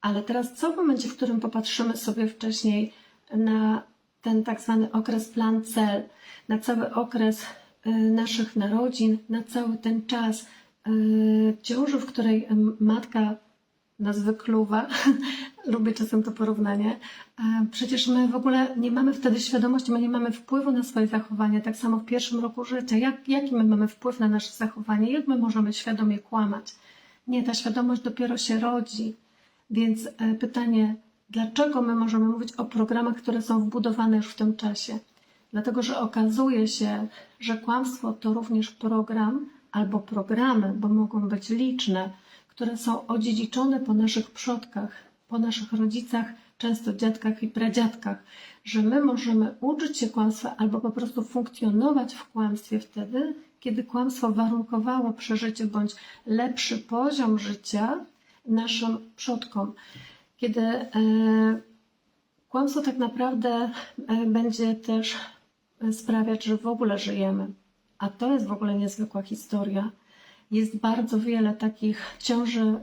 Ale teraz co w momencie, w którym popatrzymy sobie wcześniej na ten tak zwany okres plan cel, na cały okres naszych narodzin, na cały ten czas ciąży, w której matka nas wykluwa, lubię czasem to porównanie, przecież my w ogóle nie mamy wtedy świadomości, my nie mamy wpływu na swoje zachowanie, tak samo w pierwszym roku życia. Jaki my mamy wpływ na nasze zachowanie? Jak my możemy świadomie kłamać? Nie, ta świadomość dopiero się rodzi. Więc pytanie, dlaczego my możemy mówić o programach, które są wbudowane już w tym czasie? Dlatego, że okazuje się, że kłamstwo to również program albo programy, bo mogą być liczne, które są odziedziczone po naszych przodkach, po naszych rodzicach, często dziadkach i pradziadkach, że my możemy uczyć się kłamstwa albo po prostu funkcjonować w kłamstwie wtedy, kiedy kłamstwo warunkowało przeżycie bądź lepszy poziom życia naszym przodkom. Kiedy kłamstwo tak naprawdę będzie też sprawiać, że w ogóle żyjemy. A to jest w ogóle niezwykła historia. Jest bardzo wiele takich ciąży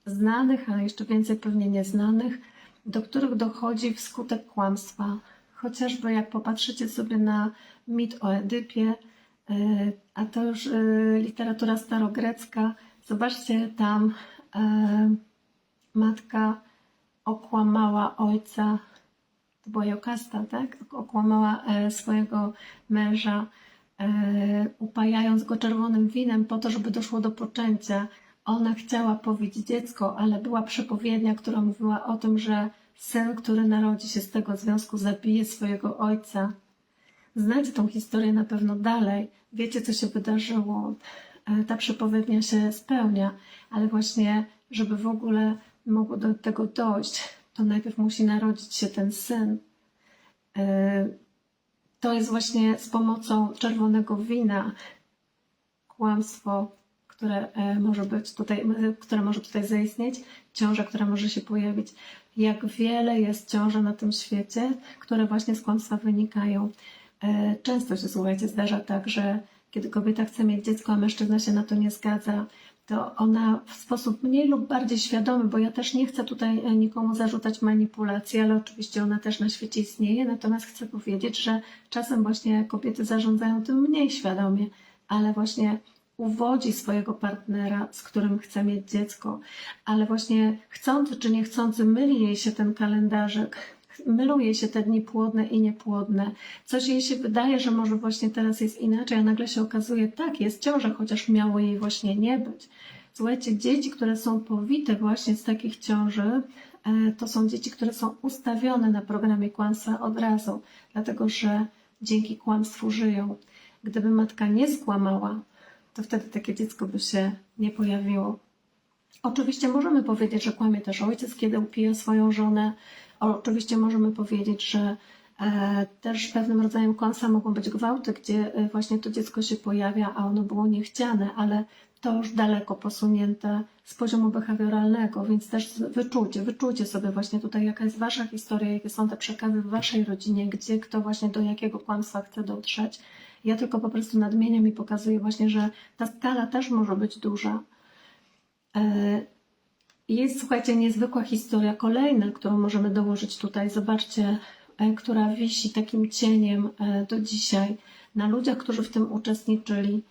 znanych, ale jeszcze więcej pewnie nieznanych, do których dochodzi wskutek kłamstwa. Chociażby jak popatrzycie sobie na mit o Edypie, a to już literatura starogrecka, zobaczcie tam matka okłamała ojca to była Jokasta, tak? Okłamała swojego męża, upajając go czerwonym winem po to, żeby doszło do poczęcia. Ona chciała powić dziecko, ale była przepowiednia, która mówiła o tym, że syn, który narodzi się z tego związku, zabije swojego ojca. Znacie tą historię na pewno dalej. Wiecie, co się wydarzyło. Ta przepowiednia się spełnia, ale właśnie, żeby w ogóle mogło do tego dojść, to najpierw musi narodzić się ten syn. To jest właśnie z pomocą czerwonego wina kłamstwo, które może tutaj zaistnieć, ciąża, która może się pojawić. Jak wiele jest ciąży na tym świecie, które właśnie z kłamstwa wynikają. Często się, słuchajcie, zdarza tak, że kiedy kobieta chce mieć dziecko, a mężczyzna się na to nie zgadza, to ona w sposób mniej lub bardziej świadomy, bo ja też nie chcę tutaj nikomu zarzucać manipulacji, ale oczywiście ona też na świecie istnieje, natomiast chcę powiedzieć, że czasem właśnie kobiety zarządzają tym mniej świadomie, ale właśnie uwodzi swojego partnera, z którym chce mieć dziecko, ale właśnie chcący czy niechcący myli jej się ten kalendarzyk, mylą jej się te dni płodne i niepłodne. Coś jej się wydaje, że może właśnie teraz jest inaczej, a nagle się okazuje, tak, jest ciąża, chociaż miało jej właśnie nie być. Słuchajcie, dzieci, które są powite właśnie z takich ciąży, to są dzieci, które są ustawione na programie kłamstwa od razu, dlatego że dzięki kłamstwu żyją. Gdyby matka nie skłamała, to wtedy takie dziecko by się nie pojawiło. Oczywiście możemy powiedzieć, że kłamie też ojciec, kiedy upija swoją żonę. Oczywiście możemy powiedzieć, że też pewnym rodzajem kłamstwa mogą być gwałty, gdzie właśnie to dziecko się pojawia, a ono było niechciane, ale to już daleko posunięte z poziomu behawioralnego, więc też wyczujcie sobie właśnie tutaj, jaka jest wasza historia, jakie są te przekazy w waszej rodzinie, gdzie kto właśnie do jakiego kłamstwa chce dotrzeć. Ja tylko po prostu nadmieniam i pokazuję właśnie, że ta skala też może być duża. Jest, słuchajcie, niezwykła historia kolejna, którą możemy dołożyć tutaj. Zobaczcie, która wisi takim cieniem do dzisiaj na ludziach, którzy w tym uczestniczyli,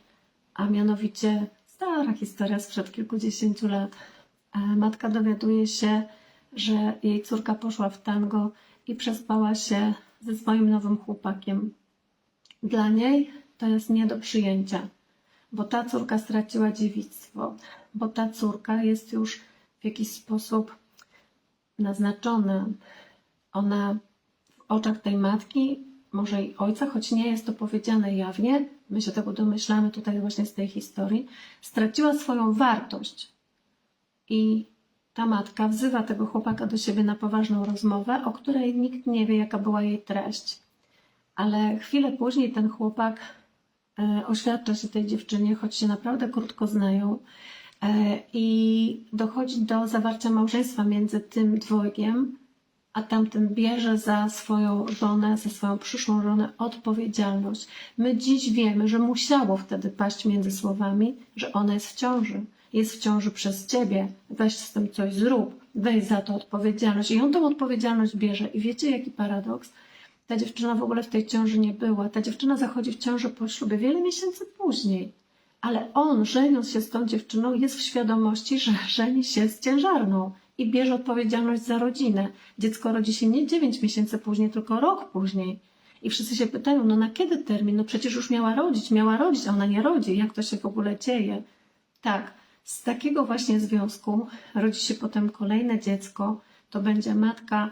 a mianowicie stara historia sprzed kilkudziesięciu lat. Matka dowiaduje się, że jej córka poszła w tango i przespała się ze swoim nowym chłopakiem. Dla niej to jest nie do przyjęcia, bo ta córka straciła dziewictwo, bo ta córka jest już w jakiś sposób naznaczona. Ona w oczach tej matki, może i ojca, choć nie jest to powiedziane jawnie, my się tego domyślamy tutaj właśnie z tej historii, straciła swoją wartość. I ta matka wzywa tego chłopaka do siebie na poważną rozmowę, o której nikt nie wie, jaka była jej treść. Ale chwilę później ten chłopak oświadcza się tej dziewczynie, choć się naprawdę krótko znają, i dochodzi do zawarcia małżeństwa między tym dwojgiem, a tamten bierze za swoją żonę, za swoją przyszłą żonę odpowiedzialność. My dziś wiemy, że musiało wtedy paść między słowami, że ona jest w ciąży. Jest w ciąży przez ciebie, weź z tym coś zrób, weź za to odpowiedzialność. I on tą odpowiedzialność bierze. I wiecie, jaki paradoks? Ta dziewczyna w ogóle w tej ciąży nie była. Ta dziewczyna zachodzi w ciąży po ślubie wiele miesięcy później. Ale on, żeniąc się z tą dziewczyną, jest w świadomości, że żeni się z ciężarną i bierze odpowiedzialność za rodzinę. Dziecko rodzi się nie 9 miesięcy później, tylko rok później. I wszyscy się pytają, no na kiedy termin? No przecież już miała rodzić, a ona nie rodzi. Jak to się w ogóle dzieje? Tak, z takiego właśnie związku rodzi się potem kolejne dziecko. To będzie matka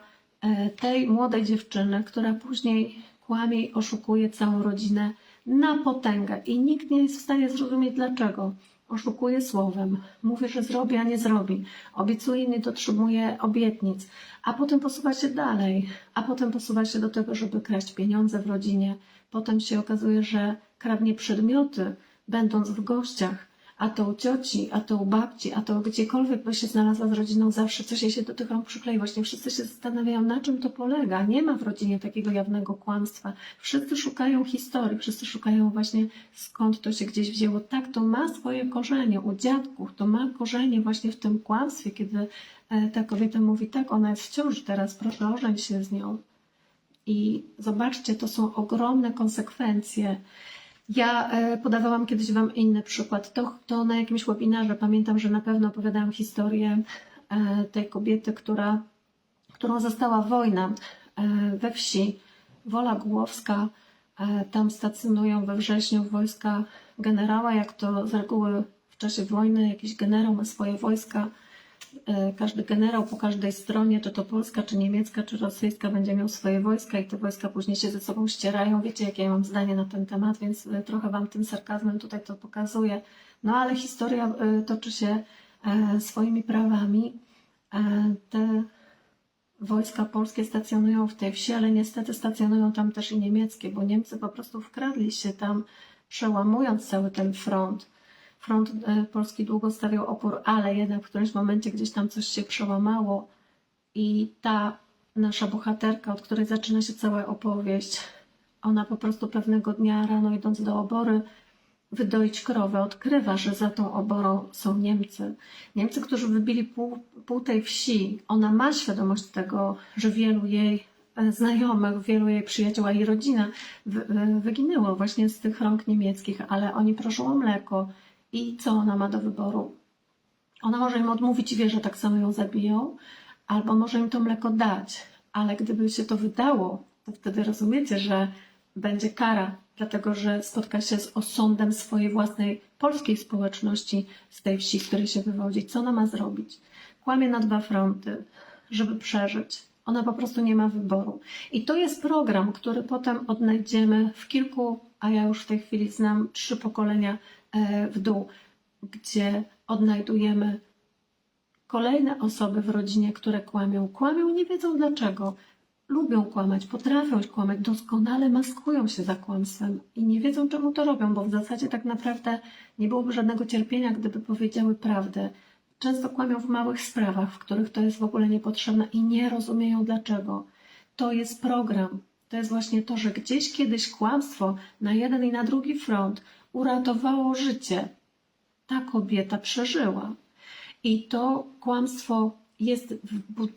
tej młodej dziewczyny, która później kłamie i oszukuje całą rodzinę na potęgę. I nikt nie jest w stanie zrozumieć dlaczego. Oszukuje słowem, mówi, że zrobi, a nie zrobi. Obiecuje, nie dotrzymuje obietnic. A potem posuwa się dalej. A potem posuwa się do tego, żeby kraść pieniądze w rodzinie. Potem się okazuje, że kradnie przedmioty, będąc w gościach. A to u cioci, a to u babci, a to gdziekolwiek by się znalazła z rodziną, zawsze coś jej się do tych rąk przyklei. Właśnie wszyscy się zastanawiają, na czym to polega. Nie ma w rodzinie takiego jawnego kłamstwa. Wszyscy szukają historii, wszyscy szukają właśnie skąd to się gdzieś wzięło. Tak, to ma swoje korzenie u dziadków, to ma korzenie właśnie w tym kłamstwie, kiedy ta kobieta mówi, tak, ona jest w ciąży teraz, proszę ożeń się z nią. I zobaczcie, to są ogromne konsekwencje. Ja podawałam kiedyś Wam inny przykład. To na jakimś webinarze pamiętam, że na pewno opowiadałam historię tej kobiety, którą zastała wojna we wsi. Wola Głowska, tam stacjonują we wrześniu wojska generała, jak to z reguły w czasie wojny jakiś generał ma swoje wojska. Każdy generał po każdej stronie, czy to polska, czy niemiecka, czy rosyjska, będzie miał swoje wojska i te wojska później się ze sobą ścierają. Wiecie, jakie ja mam zdanie na ten temat, więc trochę Wam tym sarkazmem tutaj to pokazuję. No ale historia toczy się swoimi prawami. Te wojska polskie stacjonują w tej wsi, ale niestety stacjonują tam też i niemieckie, bo Niemcy po prostu wkradli się tam, przełamując cały ten front. Front polski długo stawiał opór, ale jednak w którymś momencie gdzieś tam coś się przełamało i ta nasza bohaterka, od której zaczyna się cała opowieść, ona po prostu pewnego dnia rano idąc do obory wydoić krowę, odkrywa, że za tą oborą są Niemcy. Niemcy, którzy wybili pół tej wsi. Ona ma świadomość tego, że wielu jej znajomych, wielu jej przyjaciół, a jej rodzina wyginęło właśnie z tych rąk niemieckich, ale oni proszą o mleko. I co ona ma do wyboru? Ona może im odmówić i wie, że tak samo ją zabiją, albo może im to mleko dać. Ale gdyby się to wydało, to wtedy rozumiecie, że będzie kara, dlatego że spotka się z osądem swojej własnej polskiej społeczności z tej wsi, z której się wywodzi. Co ona ma zrobić? Kłamie na 2 fronty, żeby przeżyć. Ona po prostu nie ma wyboru. I to jest program, który potem odnajdziemy w kilku, a ja już w tej chwili znam 3 pokolenia w dół, gdzie odnajdujemy kolejne osoby w rodzinie, które kłamią. Kłamią, nie wiedzą dlaczego. Lubią kłamać, potrafią kłamać, doskonale maskują się za kłamstwem i nie wiedzą, czemu to robią, bo w zasadzie tak naprawdę nie byłoby żadnego cierpienia, gdyby powiedziały prawdę. Często kłamią w małych sprawach, w których to jest w ogóle niepotrzebne i nie rozumieją dlaczego. To jest program. To jest właśnie to, że gdzieś kiedyś kłamstwo na jeden i na drugi front uratowało życie. Ta kobieta przeżyła. I to kłamstwo jest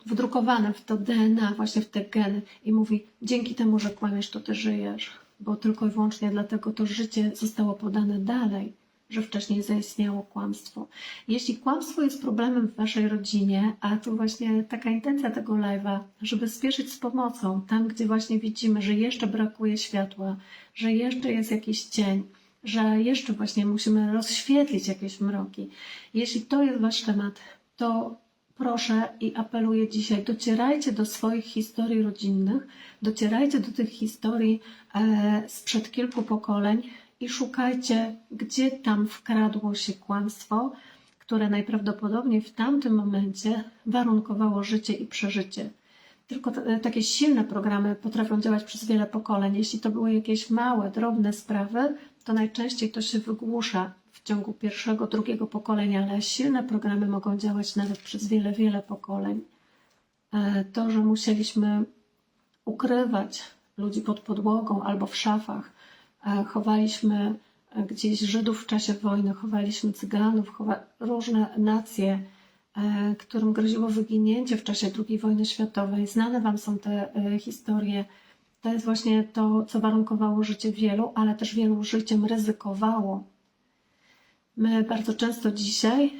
wdrukowane w to DNA, właśnie w te geny i mówi, dzięki temu, że kłamiesz, to ty żyjesz, bo tylko i wyłącznie dlatego to życie zostało podane dalej, że wcześniej zaistniało kłamstwo. Jeśli kłamstwo jest problemem w waszej rodzinie, a tu właśnie taka intencja tego live'a, żeby spieszyć z pomocą, tam gdzie właśnie widzimy, że jeszcze brakuje światła, że jeszcze jest jakiś cień, że jeszcze właśnie musimy rozświetlić jakieś mroki. Jeśli to jest wasz temat, to proszę i apeluję dzisiaj, docierajcie do swoich historii rodzinnych, docierajcie do tych historii sprzed kilku pokoleń i szukajcie, gdzie tam wkradło się kłamstwo, które najprawdopodobniej w tamtym momencie warunkowało życie i przeżycie. Tylko takie silne programy potrafią działać przez wiele pokoleń. Jeśli to były jakieś małe, drobne sprawy, to najczęściej to się wygłusza w ciągu pierwszego, drugiego pokolenia, ale silne programy mogą działać nawet przez wiele, wiele pokoleń. To, że musieliśmy ukrywać ludzi pod podłogą albo w szafach, chowaliśmy gdzieś Żydów w czasie wojny, chowaliśmy Cyganów, różne nacje, którym groziło wyginięcie w czasie II wojny światowej. Znane wam są te historie. To jest właśnie to, co warunkowało życie wielu, ale też wielu życiem ryzykowało. My bardzo często dzisiaj,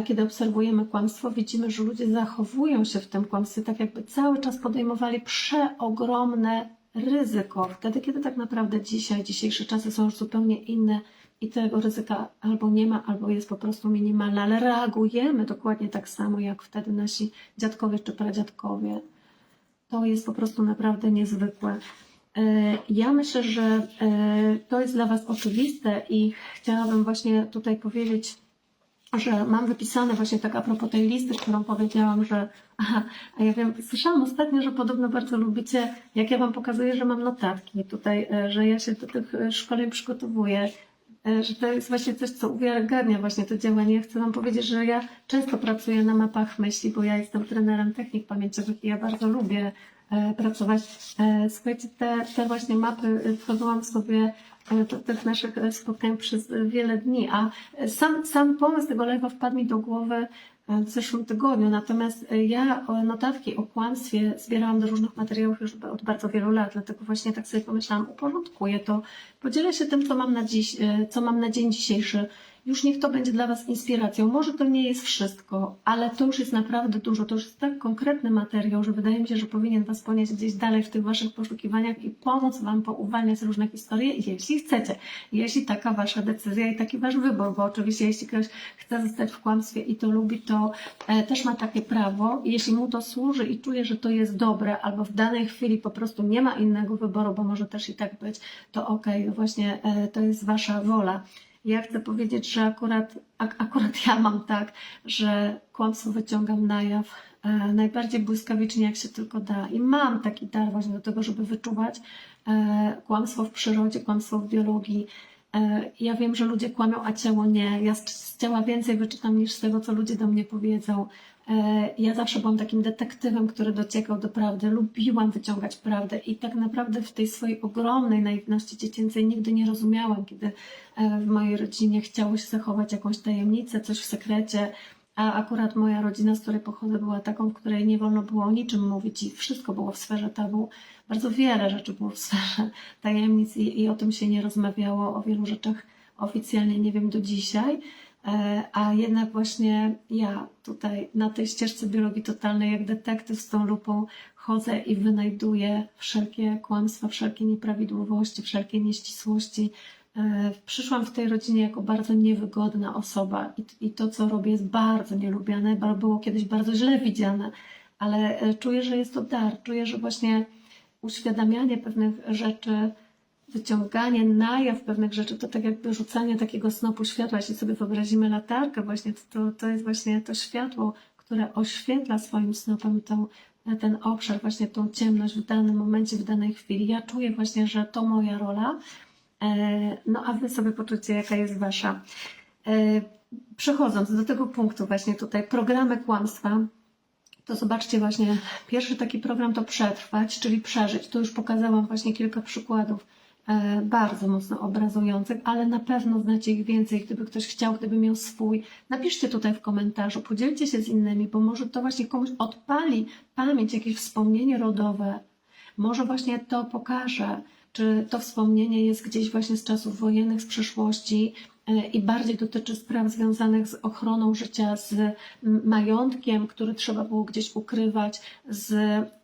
kiedy obserwujemy kłamstwo, widzimy, że ludzie zachowują się w tym kłamstwie tak, jakby cały czas podejmowali przeogromne ryzyko. Wtedy, kiedy tak naprawdę dzisiejsze czasy są już zupełnie inne i tego ryzyka albo nie ma, albo jest po prostu minimalne, ale reagujemy dokładnie tak samo, jak wtedy nasi dziadkowie czy pradziadkowie. To jest po prostu naprawdę niezwykłe. Ja myślę, że to jest dla was oczywiste i chciałabym właśnie tutaj powiedzieć, że mam wypisane właśnie tak a propos tej listy, którą powiedziałam, że a ja wiem, słyszałam ostatnio, że podobno bardzo lubicie, jak ja wam pokazuję, że mam notatki tutaj, że ja się do tych szkoleń przygotowuję, że to jest właśnie coś, co uwiarygadnia właśnie to działanie. Chcę wam powiedzieć, że ja często pracuję na mapach myśli, bo ja jestem trenerem technik pamięciowych i ja bardzo lubię pracować. Słuchajcie, te właśnie mapy tworzyłam sobie do tych naszych spotkań przez wiele dni, a sam pomysł tego live'a wpadł mi do głowy w zeszłym tygodniu, natomiast ja notatki o kłamstwie zbierałam do różnych materiałów już od bardzo wielu lat, dlatego właśnie tak sobie pomyślałam, uporządkuję to, podzielę się tym, co mam na dziś, co mam na dzień dzisiejszy. już niech to będzie dla Was inspiracją. Może to nie jest wszystko, ale to już jest naprawdę dużo. To już jest tak konkretny materiał, że wydaje mi się, że powinien Was ponieść gdzieś dalej w tych Waszych poszukiwaniach i pomóc Wam pouwalniać różne historie, jeśli chcecie. Jeśli taka Wasza decyzja i taki Wasz wybór, bo oczywiście jeśli ktoś chce zostać w kłamstwie i to lubi, to też ma takie prawo. Jeśli mu to służy i czuje, że to jest dobre, albo w danej chwili po prostu nie ma innego wyboru, bo może też i tak być, to okej, właśnie to jest Wasza wola. Ja chcę powiedzieć, że akurat ja mam tak, że kłamstwo wyciągam na jaw najbardziej błyskawicznie, jak się tylko da. I mam taki dar właśnie do tego, żeby wyczuwać kłamstwo w przyrodzie, kłamstwo w biologii. Ja wiem, że ludzie kłamią, a ciało nie. Ja z ciała więcej wyczytam niż z tego, co ludzie do mnie powiedzą. Ja zawsze byłam takim detektywem, który dociekał do prawdy. Lubiłam wyciągać prawdę i tak naprawdę w tej swojej ogromnej naiwności dziecięcej nigdy nie rozumiałam, kiedy w mojej rodzinie chciało się zachować jakąś tajemnicę, coś w sekrecie, a akurat moja rodzina, z której pochodzę, była taką, w której nie wolno było o niczym mówić i wszystko było w sferze tabu. Bardzo wiele rzeczy było w sferze tajemnic i o tym się nie rozmawiało, o wielu rzeczach oficjalnie nie wiem do dzisiaj. A jednak właśnie ja tutaj na tej ścieżce biologii totalnej, jak detektyw z tą lupą, chodzę i wynajduję wszelkie kłamstwa, wszelkie nieprawidłowości, wszelkie nieścisłości. Przyszłam w tej rodzinie jako bardzo niewygodna osoba i to, co robię, jest bardzo nielubiane, było kiedyś bardzo źle widziane, ale czuję, że jest to dar. Czuję, że właśnie uświadamianie pewnych rzeczy, wyciąganie na jaw pewnych rzeczy, to tak jakby rzucanie takiego snopu światła. Jeśli sobie wyobrazimy latarkę, właśnie to jest właśnie to światło, które oświetla swoim snopem ten obszar, właśnie tą ciemność w danym momencie, w danej chwili. Ja czuję właśnie, że to moja rola, no a Wy sobie poczucie, jaka jest Wasza. Przechodząc do tego punktu właśnie tutaj, programy kłamstwa, to zobaczcie właśnie, pierwszy taki program to przetrwać, czyli przeżyć. Tu już pokazałam właśnie kilka przykładów bardzo mocno obrazujących, ale na pewno znacie ich więcej. Gdyby ktoś chciał, gdyby miał swój, napiszcie tutaj w komentarzu, podzielcie się z innymi, bo może to właśnie komuś odpali pamięć, jakieś wspomnienie rodowe. Może właśnie to pokaże, czy to wspomnienie jest gdzieś właśnie z czasów wojennych, z przeszłości i bardziej dotyczy spraw związanych z ochroną życia, z majątkiem, który trzeba było gdzieś ukrywać, z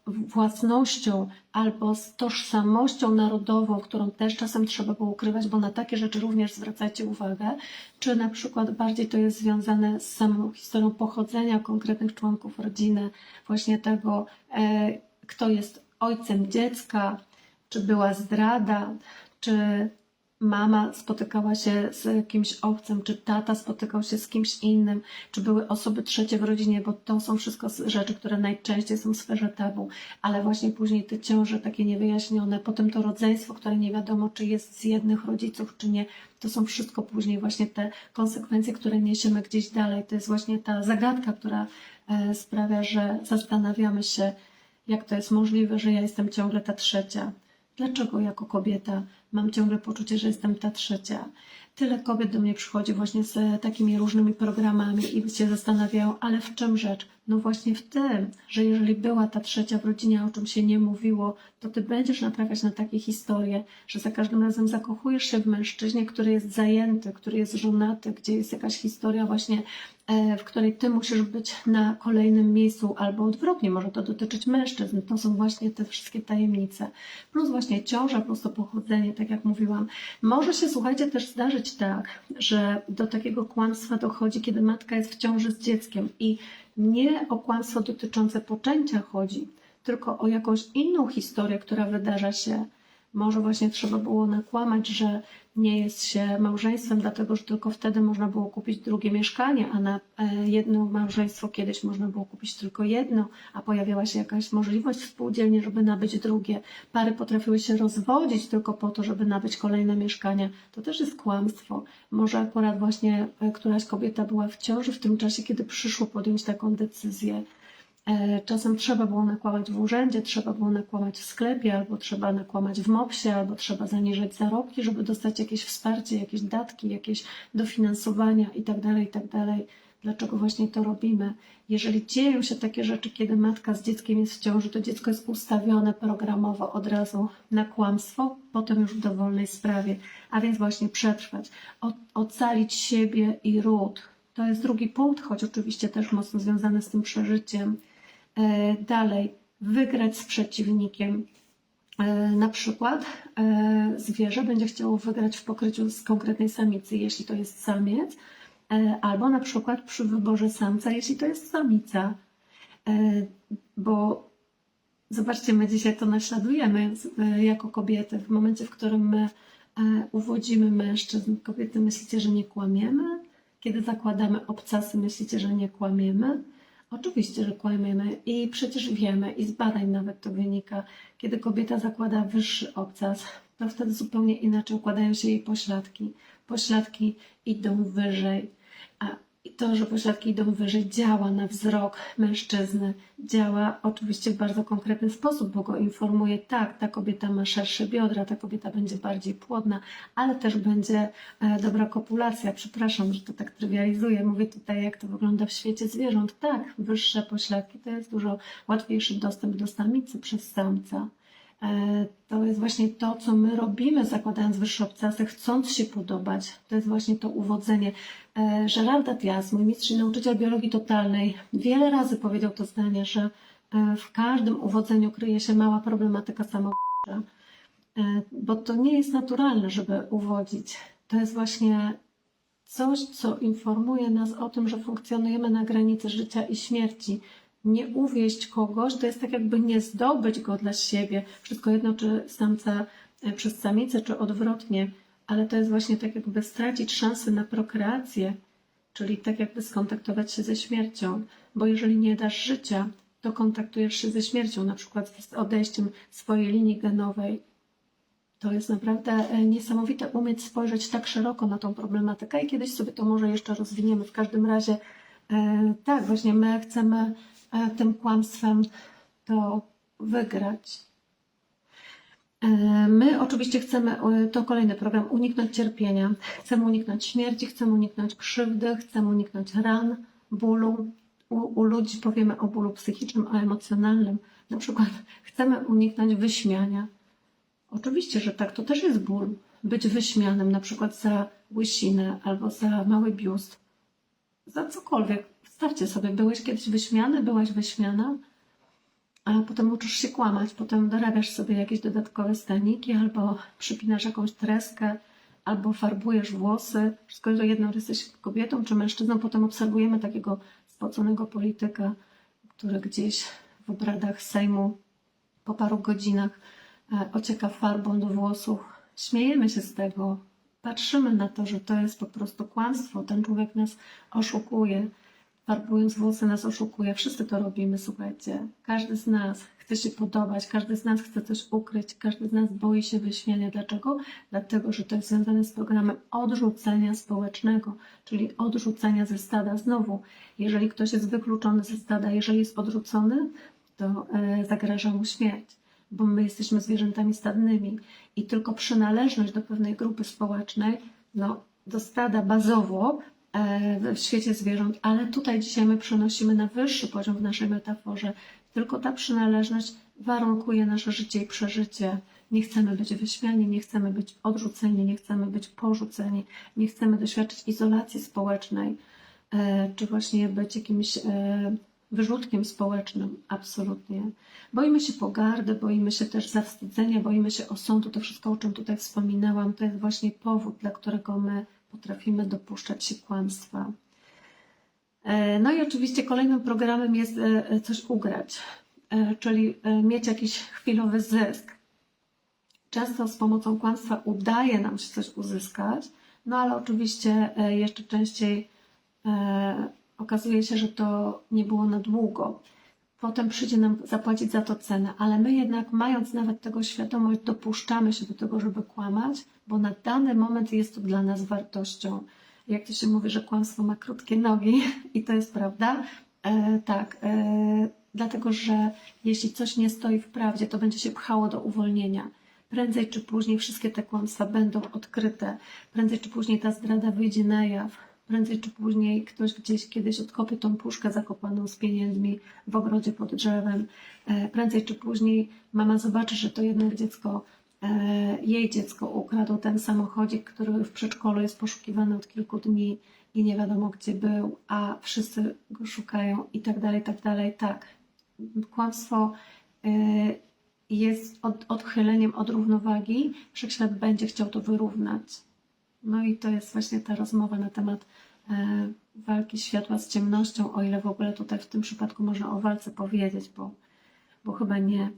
własnością albo z tożsamością narodową, którą też czasem trzeba było ukrywać, bo na takie rzeczy również zwracajcie uwagę, czy na przykład bardziej to jest związane z samą historią pochodzenia konkretnych członków rodziny, właśnie tego, kto jest ojcem dziecka, czy była zdrada, czy mama spotykała się z kimś obcym, czy tata spotykał się z kimś innym, czy były osoby trzecie w rodzinie, bo to są wszystko rzeczy, które najczęściej są w sferze tabu, ale właśnie później te ciąże takie niewyjaśnione, potem to rodzeństwo, które nie wiadomo, czy jest z jednych rodziców, czy nie, to są wszystko później właśnie te konsekwencje, które niesiemy gdzieś dalej. To jest właśnie ta zagadka, która sprawia, że zastanawiamy się, jak to jest możliwe, że ja jestem ciągle ta trzecia. Dlaczego jako kobieta mam ciągle poczucie, że jestem ta trzecia? Tyle kobiet do mnie przychodzi właśnie z takimi różnymi programami i się zastanawiają, ale w czym rzecz? No właśnie w tym, że jeżeli była ta trzecia w rodzinie, o czym się nie mówiło, to Ty będziesz natrafiać na takie historie, że za każdym razem zakochujesz się w mężczyźnie, który jest zajęty, który jest żonaty, gdzie jest jakaś historia właśnie, w której Ty musisz być na kolejnym miejscu, albo odwrotnie, może to dotyczyć mężczyzn. To są właśnie te wszystkie tajemnice. Plus właśnie ciąża, plus to pochodzenie, tak jak mówiłam. Może się, słuchajcie, też zdarzyć tak, że do takiego kłamstwa dochodzi, kiedy matka jest w ciąży z dzieckiem i nie o kłamstwo dotyczące poczęcia chodzi, tylko o jakąś inną historię, która wydarza się. Może właśnie trzeba było nakłamać, że nie jest się małżeństwem, dlatego że tylko wtedy można było kupić drugie mieszkanie, a na jedno małżeństwo kiedyś można było kupić tylko jedno, a pojawiała się jakaś możliwość współdzielnie, żeby nabyć drugie. Pary potrafiły się rozwodzić tylko po to, żeby nabyć kolejne mieszkania. To też jest kłamstwo. Może akurat właśnie któraś kobieta była w ciąży w tym czasie, kiedy przyszło podjąć taką decyzję. Czasem trzeba było nakłamać w urzędzie, trzeba było nakłamać w sklepie, albo trzeba nakłamać w MOPS-ie, albo trzeba zaniżyć zarobki, żeby dostać jakieś wsparcie, jakieś datki, jakieś dofinansowania itd., itd. dlaczego właśnie to robimy. Jeżeli dzieją się takie rzeczy, kiedy matka z dzieckiem jest w ciąży, to dziecko jest ustawione programowo od razu na kłamstwo, potem już w dowolnej sprawie. A więc właśnie przetrwać, ocalić siebie i ród. To jest drugi punkt, choć oczywiście też mocno związany z tym przeżyciem. Dalej, wygrać z przeciwnikiem. Na przykład zwierzę będzie chciało wygrać w pokryciu z konkretnej samicy, jeśli to jest samiec, albo na przykład przy wyborze samca, jeśli to jest samica. Bo zobaczcie, my dzisiaj to naśladujemy jako kobiety. W momencie, w którym my uwodzimy mężczyzn, kobiety, myślicie, że nie kłamiemy? Kiedy zakładamy obcasy, myślicie, że nie kłamiemy? Oczywiście, że kłamiemy i przecież wiemy, i z badań nawet to wynika, kiedy kobieta zakłada wyższy obcas, to wtedy zupełnie inaczej układają się jej pośladki. Pośladki idą wyżej, a to, że pośladki idą wyżej, działa na wzrok mężczyzny. Działa oczywiście w bardzo konkretny sposób, bo go informuje, tak, ta kobieta ma szersze biodra, ta kobieta będzie bardziej płodna, ale też będzie dobra kopulacja. Przepraszam, że to tak trywializuję. Mówię tutaj, jak to wygląda w świecie zwierząt. Tak, wyższe pośladki to jest dużo łatwiejszy dostęp do samicy przez samca. To jest właśnie to, co my robimy, zakładając wyższe obcasy, chcąc się podobać. To jest właśnie to uwodzenie. Geralda Diaz, mój mistrz i nauczyciel biologii totalnej, wiele razy powiedział to zdanie, że w każdym uwodzeniu kryje się mała problematyka samobójcza. Bo to nie jest naturalne, żeby uwodzić. To jest właśnie coś, co informuje nas o tym, że funkcjonujemy na granicy życia i śmierci. Nie uwieść kogoś, to jest tak jakby nie zdobyć go dla siebie. Wszystko jedno, czy samca przez samicę, czy odwrotnie. Ale to jest właśnie tak jakby stracić szansę na prokreację, czyli tak jakby skontaktować się ze śmiercią. Bo jeżeli nie dasz życia, to kontaktujesz się ze śmiercią, na przykład z odejściem swojej linii genowej. To jest naprawdę niesamowite umieć spojrzeć tak szeroko na tą problematykę i kiedyś sobie to może jeszcze rozwiniemy. W każdym razie tak, właśnie my chcemy tym kłamstwem to wygrać. My oczywiście chcemy, to kolejny program, uniknąć cierpienia. Chcemy uniknąć śmierci, chcemy uniknąć krzywdy, chcemy uniknąć ran, bólu. U ludzi powiemy o bólu psychicznym, a emocjonalnym. Na przykład chcemy uniknąć wyśmiania. Oczywiście, że tak, to też jest ból. Być wyśmianym na przykład za łysinę albo za mały biust. Za cokolwiek. Wstawcie sobie, byłeś kiedyś wyśmiany, byłaś wyśmiana, a potem uczysz się kłamać, potem dorabiasz sobie jakieś dodatkowe staniki, albo przypinasz jakąś treskę, albo farbujesz włosy. Wszystko jedno, czy jesteś kobietą czy mężczyzną. Potem obserwujemy takiego spoconego polityka, który gdzieś w obradach Sejmu po paru godzinach ocieka farbą do włosów. Śmiejemy się z tego. Patrzymy na to, że to jest po prostu kłamstwo. Ten człowiek nas oszukuje. Farbując włosy nas oszukuje. Wszyscy to robimy, słuchajcie. Każdy z nas chce się podobać, każdy z nas chce coś ukryć, każdy z nas boi się wyśmiania. Dlaczego? Dlatego, że to jest związane z programem odrzucenia społecznego, czyli odrzucenia ze stada. Znowu, jeżeli ktoś jest wykluczony ze stada, jeżeli jest odrzucony, to zagraża mu śmierć, bo my jesteśmy zwierzętami stadnymi i tylko przynależność do pewnej grupy społecznej, do stada bazowo, w świecie zwierząt, ale tutaj dzisiaj my przenosimy na wyższy poziom w naszej metaforze. Tylko ta przynależność warunkuje nasze życie i przeżycie. Nie chcemy być wyśmiani, nie chcemy być odrzuceni, nie chcemy być porzuceni, nie chcemy doświadczyć izolacji społecznej, czy właśnie być jakimś wyrzutkiem społecznym. Absolutnie. Boimy się pogardy, boimy się też zawstydzenia, boimy się osądu. To wszystko, o czym tutaj wspominałam, to jest właśnie powód, dla którego my potrafimy dopuszczać się kłamstwa. No i oczywiście kolejnym programem jest coś ugrać, czyli mieć jakiś chwilowy zysk. Często z pomocą kłamstwa udaje nam się coś uzyskać, no ale oczywiście jeszcze częściej okazuje się, że to nie było na długo. Potem przyjdzie nam zapłacić za to cenę, ale my jednak, mając nawet tego świadomość, dopuszczamy się do tego, żeby kłamać, bo na dany moment jest to dla nas wartością. Jak to się mówi, że kłamstwo ma krótkie nogi i to jest prawda. Dlatego, że jeśli coś nie stoi w prawdzie, to będzie się pchało do uwolnienia. Prędzej czy później wszystkie te kłamstwa będą odkryte. Prędzej czy później ta zdrada wyjdzie na jaw. prędzej czy później ktoś gdzieś kiedyś odkopie tą puszkę zakopaną z pieniędzmi w ogrodzie pod drzewem. Prędzej czy później mama zobaczy, że to jednak dziecko, jej dziecko ukradł ten samochodzik, który w przedszkolu jest poszukiwany od kilku dni i nie wiadomo gdzie był, a wszyscy go szukają i tak dalej, tak dalej. Tak, kłamstwo jest odchyleniem od równowagi, wszechświat będzie chciał to wyrównać. No i to jest właśnie ta rozmowa na temat walki światła z ciemnością, o ile w ogóle tutaj w tym przypadku można o walce powiedzieć, bo chyba nie.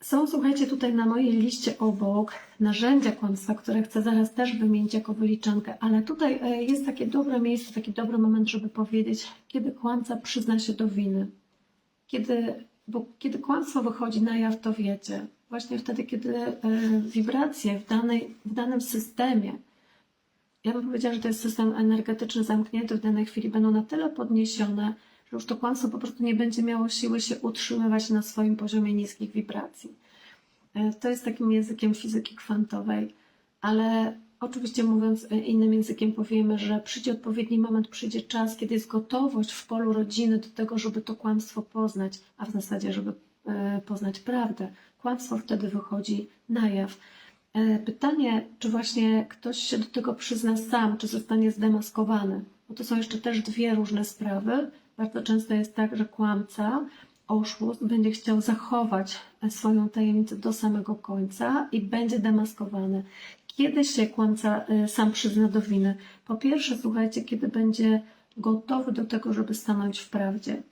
Są, słuchajcie, tutaj na mojej liście obok narzędzia kłamstwa, które chcę zaraz też wymienić jako wyliczankę, ale tutaj jest takie dobre miejsce, taki dobry moment, żeby powiedzieć, kiedy kłamca przyzna się do winy. Bo kiedy kłamstwo wychodzi na jaw, to wiecie, właśnie wtedy, kiedy wibracje w danym systemie, ja bym powiedziała, że to jest system energetyczny zamknięty, w danej chwili będą na tyle podniesione, że już to kłamstwo po prostu nie będzie miało siły się utrzymywać na swoim poziomie niskich wibracji. To jest takim językiem fizyki kwantowej, ale oczywiście mówiąc innym językiem powiemy, że przyjdzie odpowiedni moment, przyjdzie czas, kiedy jest gotowość w polu rodziny do tego, żeby to kłamstwo poznać, a w zasadzie, żeby poznać prawdę. Kłamstwo wtedy wychodzi na jaw. Pytanie, czy właśnie ktoś się do tego przyzna sam, czy zostanie zdemaskowany, bo to są jeszcze też dwie różne sprawy. Bardzo często jest tak, że kłamca, oszust będzie chciał zachować swoją tajemnicę do samego końca i będzie demaskowany. Kiedy się kłamca sam przyzna do winy? Po pierwsze, słuchajcie, kiedy będzie gotowy do tego, żeby stanąć w prawdzie.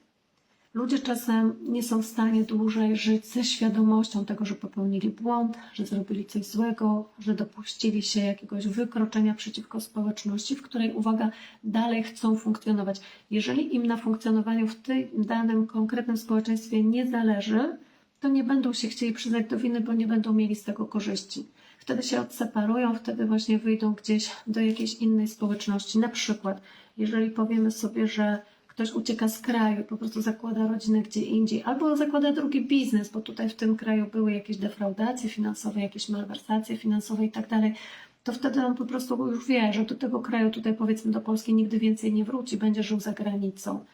Ludzie czasem nie są w stanie dłużej żyć ze świadomością tego, że popełnili błąd, że zrobili coś złego, że dopuścili się jakiegoś wykroczenia przeciwko społeczności, w której, uwaga, dalej chcą funkcjonować. Jeżeli im na funkcjonowaniu w tym danym, konkretnym społeczeństwie nie zależy, to nie będą się chcieli przyznać do winy, bo nie będą mieli z tego korzyści. Wtedy się odseparują, wtedy właśnie wyjdą gdzieś do jakiejś innej społeczności. Na przykład, jeżeli powiemy sobie, że ktoś ucieka z kraju, po prostu zakłada rodzinę gdzie indziej, albo zakłada drugi biznes, bo tutaj w tym kraju były jakieś defraudacje finansowe, jakieś malwersacje finansowe i tak dalej, to wtedy on po prostu już wie, że do tego kraju, tutaj powiedzmy do Polski, nigdy więcej nie wróci, będzie żył za granicą.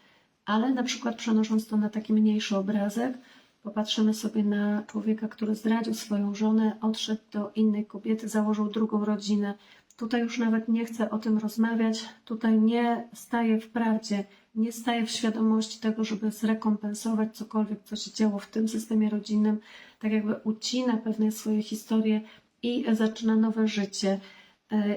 Ale na przykład przenosząc to na taki mniejszy obrazek, popatrzymy sobie na człowieka, który zdradził swoją żonę, odszedł do innej kobiety, założył drugą rodzinę. Tutaj już nawet nie chcę o tym rozmawiać, tutaj nie staję w prawdzie, nie staję w świadomości tego, żeby zrekompensować cokolwiek, co się działo w tym systemie rodzinnym, tak jakby ucina pewne swoje historie i zaczyna nowe życie.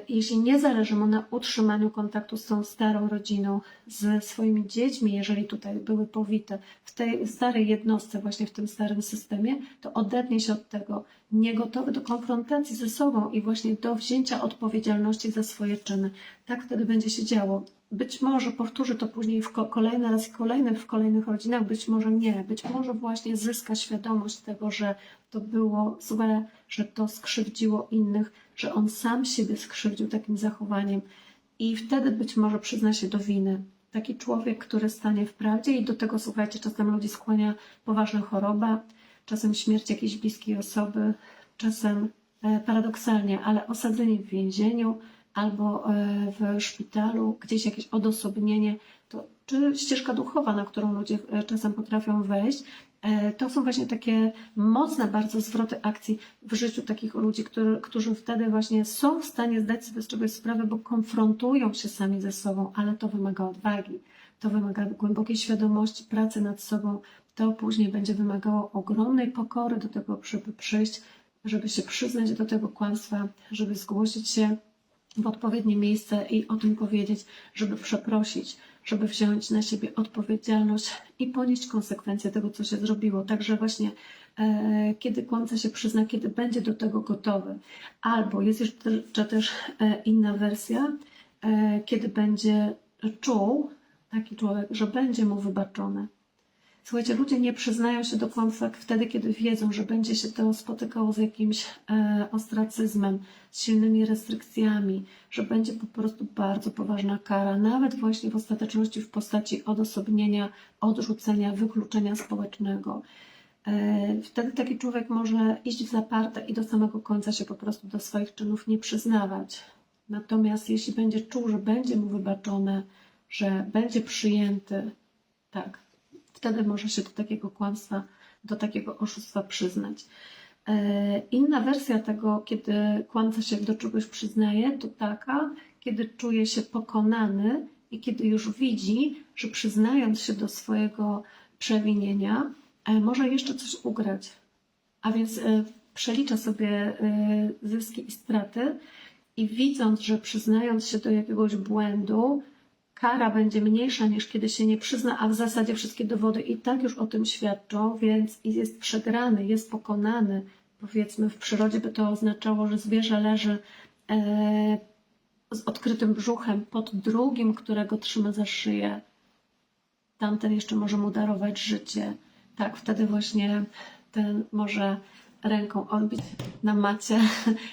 Jeśli nie zależy mu na utrzymaniu kontaktu z tą starą rodziną, ze swoimi dziećmi, jeżeli tutaj były powite w tej starej jednostce, właśnie w tym starym systemie, to odetnie się od tego, niegotowy do konfrontacji ze sobą i właśnie do wzięcia odpowiedzialności za swoje czyny. Tak wtedy będzie się działo. Być może powtórzy to później kolejny raz i kolejny w kolejnych rodzinach, być może nie. Być może właśnie zyska świadomość tego, że to było złe, że to skrzywdziło innych, że on sam siebie skrzywdził takim zachowaniem i wtedy być może przyzna się do winy. Taki człowiek, który stanie w prawdzie i do tego, słuchajcie, czasem ludzi skłania poważna choroba, czasem śmierć jakiejś bliskiej osoby, czasem paradoksalnie, ale osadzenie w więzieniu albo w szpitalu, gdzieś jakieś odosobnienie, to, czy ścieżka duchowa, na którą ludzie czasem potrafią wejść, to są właśnie takie mocne bardzo zwroty akcji w życiu takich ludzi, którzy wtedy właśnie są w stanie zdać sobie z czegoś sprawę, bo konfrontują się sami ze sobą, ale to wymaga odwagi, to wymaga głębokiej świadomości, pracy nad sobą, to później będzie wymagało ogromnej pokory do tego, żeby przyjść, żeby się przyznać do tego kłamstwa, żeby zgłosić się w odpowiednie miejsce i o tym powiedzieć, żeby przeprosić, żeby wziąć na siebie odpowiedzialność i ponieść konsekwencje tego, co się zrobiło. Także właśnie kiedy kłamca się przyzna, kiedy będzie do tego gotowy. Albo jest jeszcze też inna wersja, kiedy będzie czuł taki człowiek, że będzie mu wybaczone. Słuchajcie, ludzie nie przyznają się do kłamstwa wtedy, kiedy wiedzą, że będzie się to spotykało z jakimś ostracyzmem, z silnymi restrykcjami, że będzie po prostu bardzo poważna kara, nawet właśnie w ostateczności w postaci odosobnienia, odrzucenia, wykluczenia społecznego. Wtedy taki człowiek może iść w zaparte i do samego końca się po prostu do swoich czynów nie przyznawać. Natomiast jeśli będzie czuł, że będzie mu wybaczone, że będzie przyjęty, tak, wtedy może się do takiego kłamstwa, do takiego oszustwa przyznać. Inna wersja tego, kiedy kłamca się do czegoś przyznaje, to taka, kiedy czuje się pokonany i kiedy już widzi, że przyznając się do swojego przewinienia, może jeszcze coś ugrać. A więc przelicza sobie zyski i straty i widząc, że przyznając się do jakiegoś błędu, kara będzie mniejsza niż kiedy się nie przyzna, a w zasadzie wszystkie dowody i tak już o tym świadczą, więc jest przegrany, jest pokonany. Powiedzmy, w przyrodzie by to oznaczało, że zwierzę leży z odkrytym brzuchem pod drugim, którego trzyma za szyję. Tamten jeszcze może mu darować życie. Tak, wtedy właśnie ten może ręką odbić na macie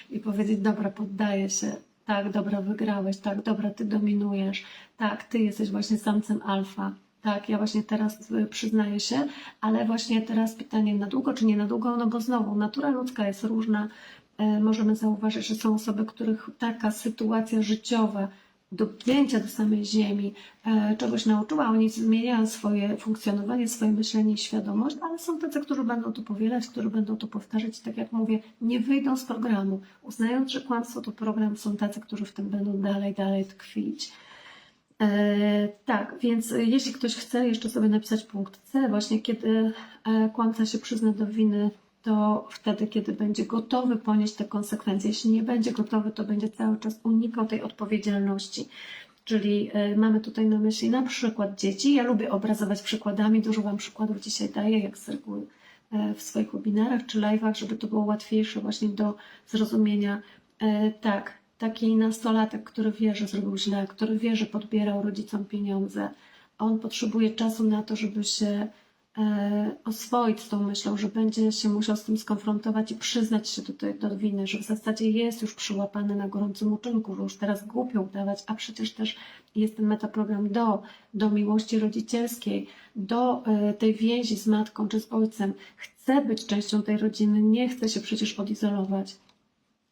i powiedzieć: dobra, poddaję się, tak, dobra, wygrałeś, tak, dobra, ty dominujesz, tak, ty jesteś właśnie samcem alfa, tak, ja właśnie teraz przyznaję się, ale właśnie teraz pytanie, na długo czy nie na długo, no bo znowu natura ludzka jest różna. Możemy zauważyć, że są osoby, których taka sytuacja życiowa, dopięcia do samej ziemi, czegoś nauczyła, oni zmieniają swoje funkcjonowanie, swoje myślenie i świadomość, ale są tacy, którzy będą to powielać, którzy będą to powtarzać, tak jak mówię, nie wyjdą z programu. Uznając, że kłamstwo to program, są tacy, którzy w tym będą dalej tkwić. Tak, więc jeśli ktoś chce jeszcze sobie napisać punkt C, właśnie kiedy kłamca się przyzna do winy, to wtedy, kiedy będzie gotowy ponieść te konsekwencje. Jeśli nie będzie gotowy, to będzie cały czas unikał tej odpowiedzialności. Czyli mamy tutaj na myśli na przykład dzieci. Ja lubię obrazować przykładami, dużo Wam przykładów dzisiaj daję, jak z reguły w swoich webinarach czy live'ach, żeby to było łatwiejsze właśnie do zrozumienia. Tak, taki nastolatek, który wie, że zrobił źle, który wie, że podbierał rodzicom pieniądze, on potrzebuje czasu na to, żeby się oswoić z tą myślą, że będzie się musiał z tym skonfrontować i przyznać się do winy, że w zasadzie jest już przyłapany na gorącym uczynku, że już teraz głupio udawać, a przecież też jest ten metaprogram do miłości rodzicielskiej, do tej więzi z matką czy z ojcem. Chce być częścią tej rodziny, nie chce się przecież odizolować.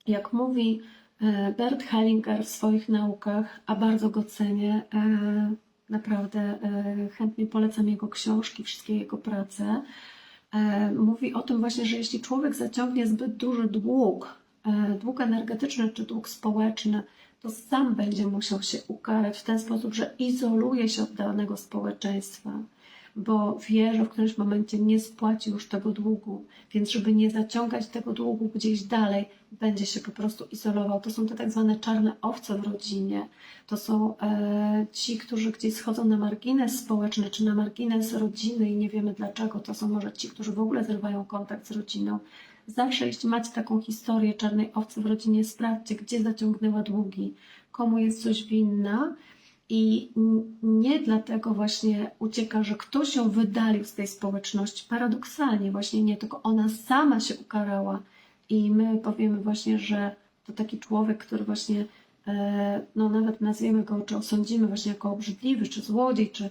Jak mówi Bert Hellinger w swoich naukach, a bardzo go cenię, naprawdę chętnie polecam jego książki, wszystkie jego prace. Mówi o tym właśnie, że jeśli człowiek zaciągnie zbyt duży dług, dług energetyczny czy dług społeczny, to sam będzie musiał się ukarać w ten sposób, że izoluje się od danego społeczeństwa, bo wie, że w którymś momencie nie spłaci już tego długu, więc żeby nie zaciągać tego długu gdzieś dalej, będzie się po prostu izolował. To są te tak zwane czarne owce w rodzinie. To są ci, którzy gdzieś schodzą na margines społeczny, czy na margines rodziny i nie wiemy dlaczego. To są może ci, którzy w ogóle zrywają kontakt z rodziną. Zawsze, jeśli macie taką historię czarnej owcy w rodzinie, sprawdźcie, gdzie zaciągnęła długi, komu jest coś winna. I nie dlatego właśnie ucieka, że ktoś ją wydalił z tej społeczności. Paradoksalnie właśnie nie, tylko ona sama się ukarała. I my powiemy właśnie, że to taki człowiek, który właśnie, no nawet nazwiemy go, czy osądzimy właśnie jako obrzydliwy, czy złodziej, czy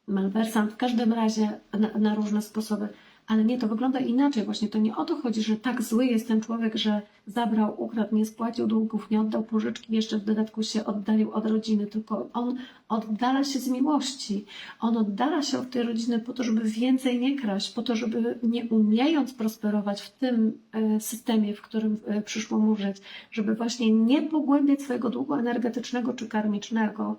malwersant, w każdym razie na różne sposoby. Ale nie, to wygląda inaczej. Właśnie to nie o to chodzi, że tak zły jest ten człowiek, że zabrał, ukradł, nie spłacił długów, nie oddał pożyczki, jeszcze w dodatku się oddalił od rodziny, tylko on oddala się z miłości. On oddala się od tej rodziny po to, żeby więcej nie kraść, po to, żeby nie umiejąc prosperować w tym systemie, w którym przyszło mu żyć, żeby właśnie nie pogłębiać swojego długu energetycznego czy karmicznego.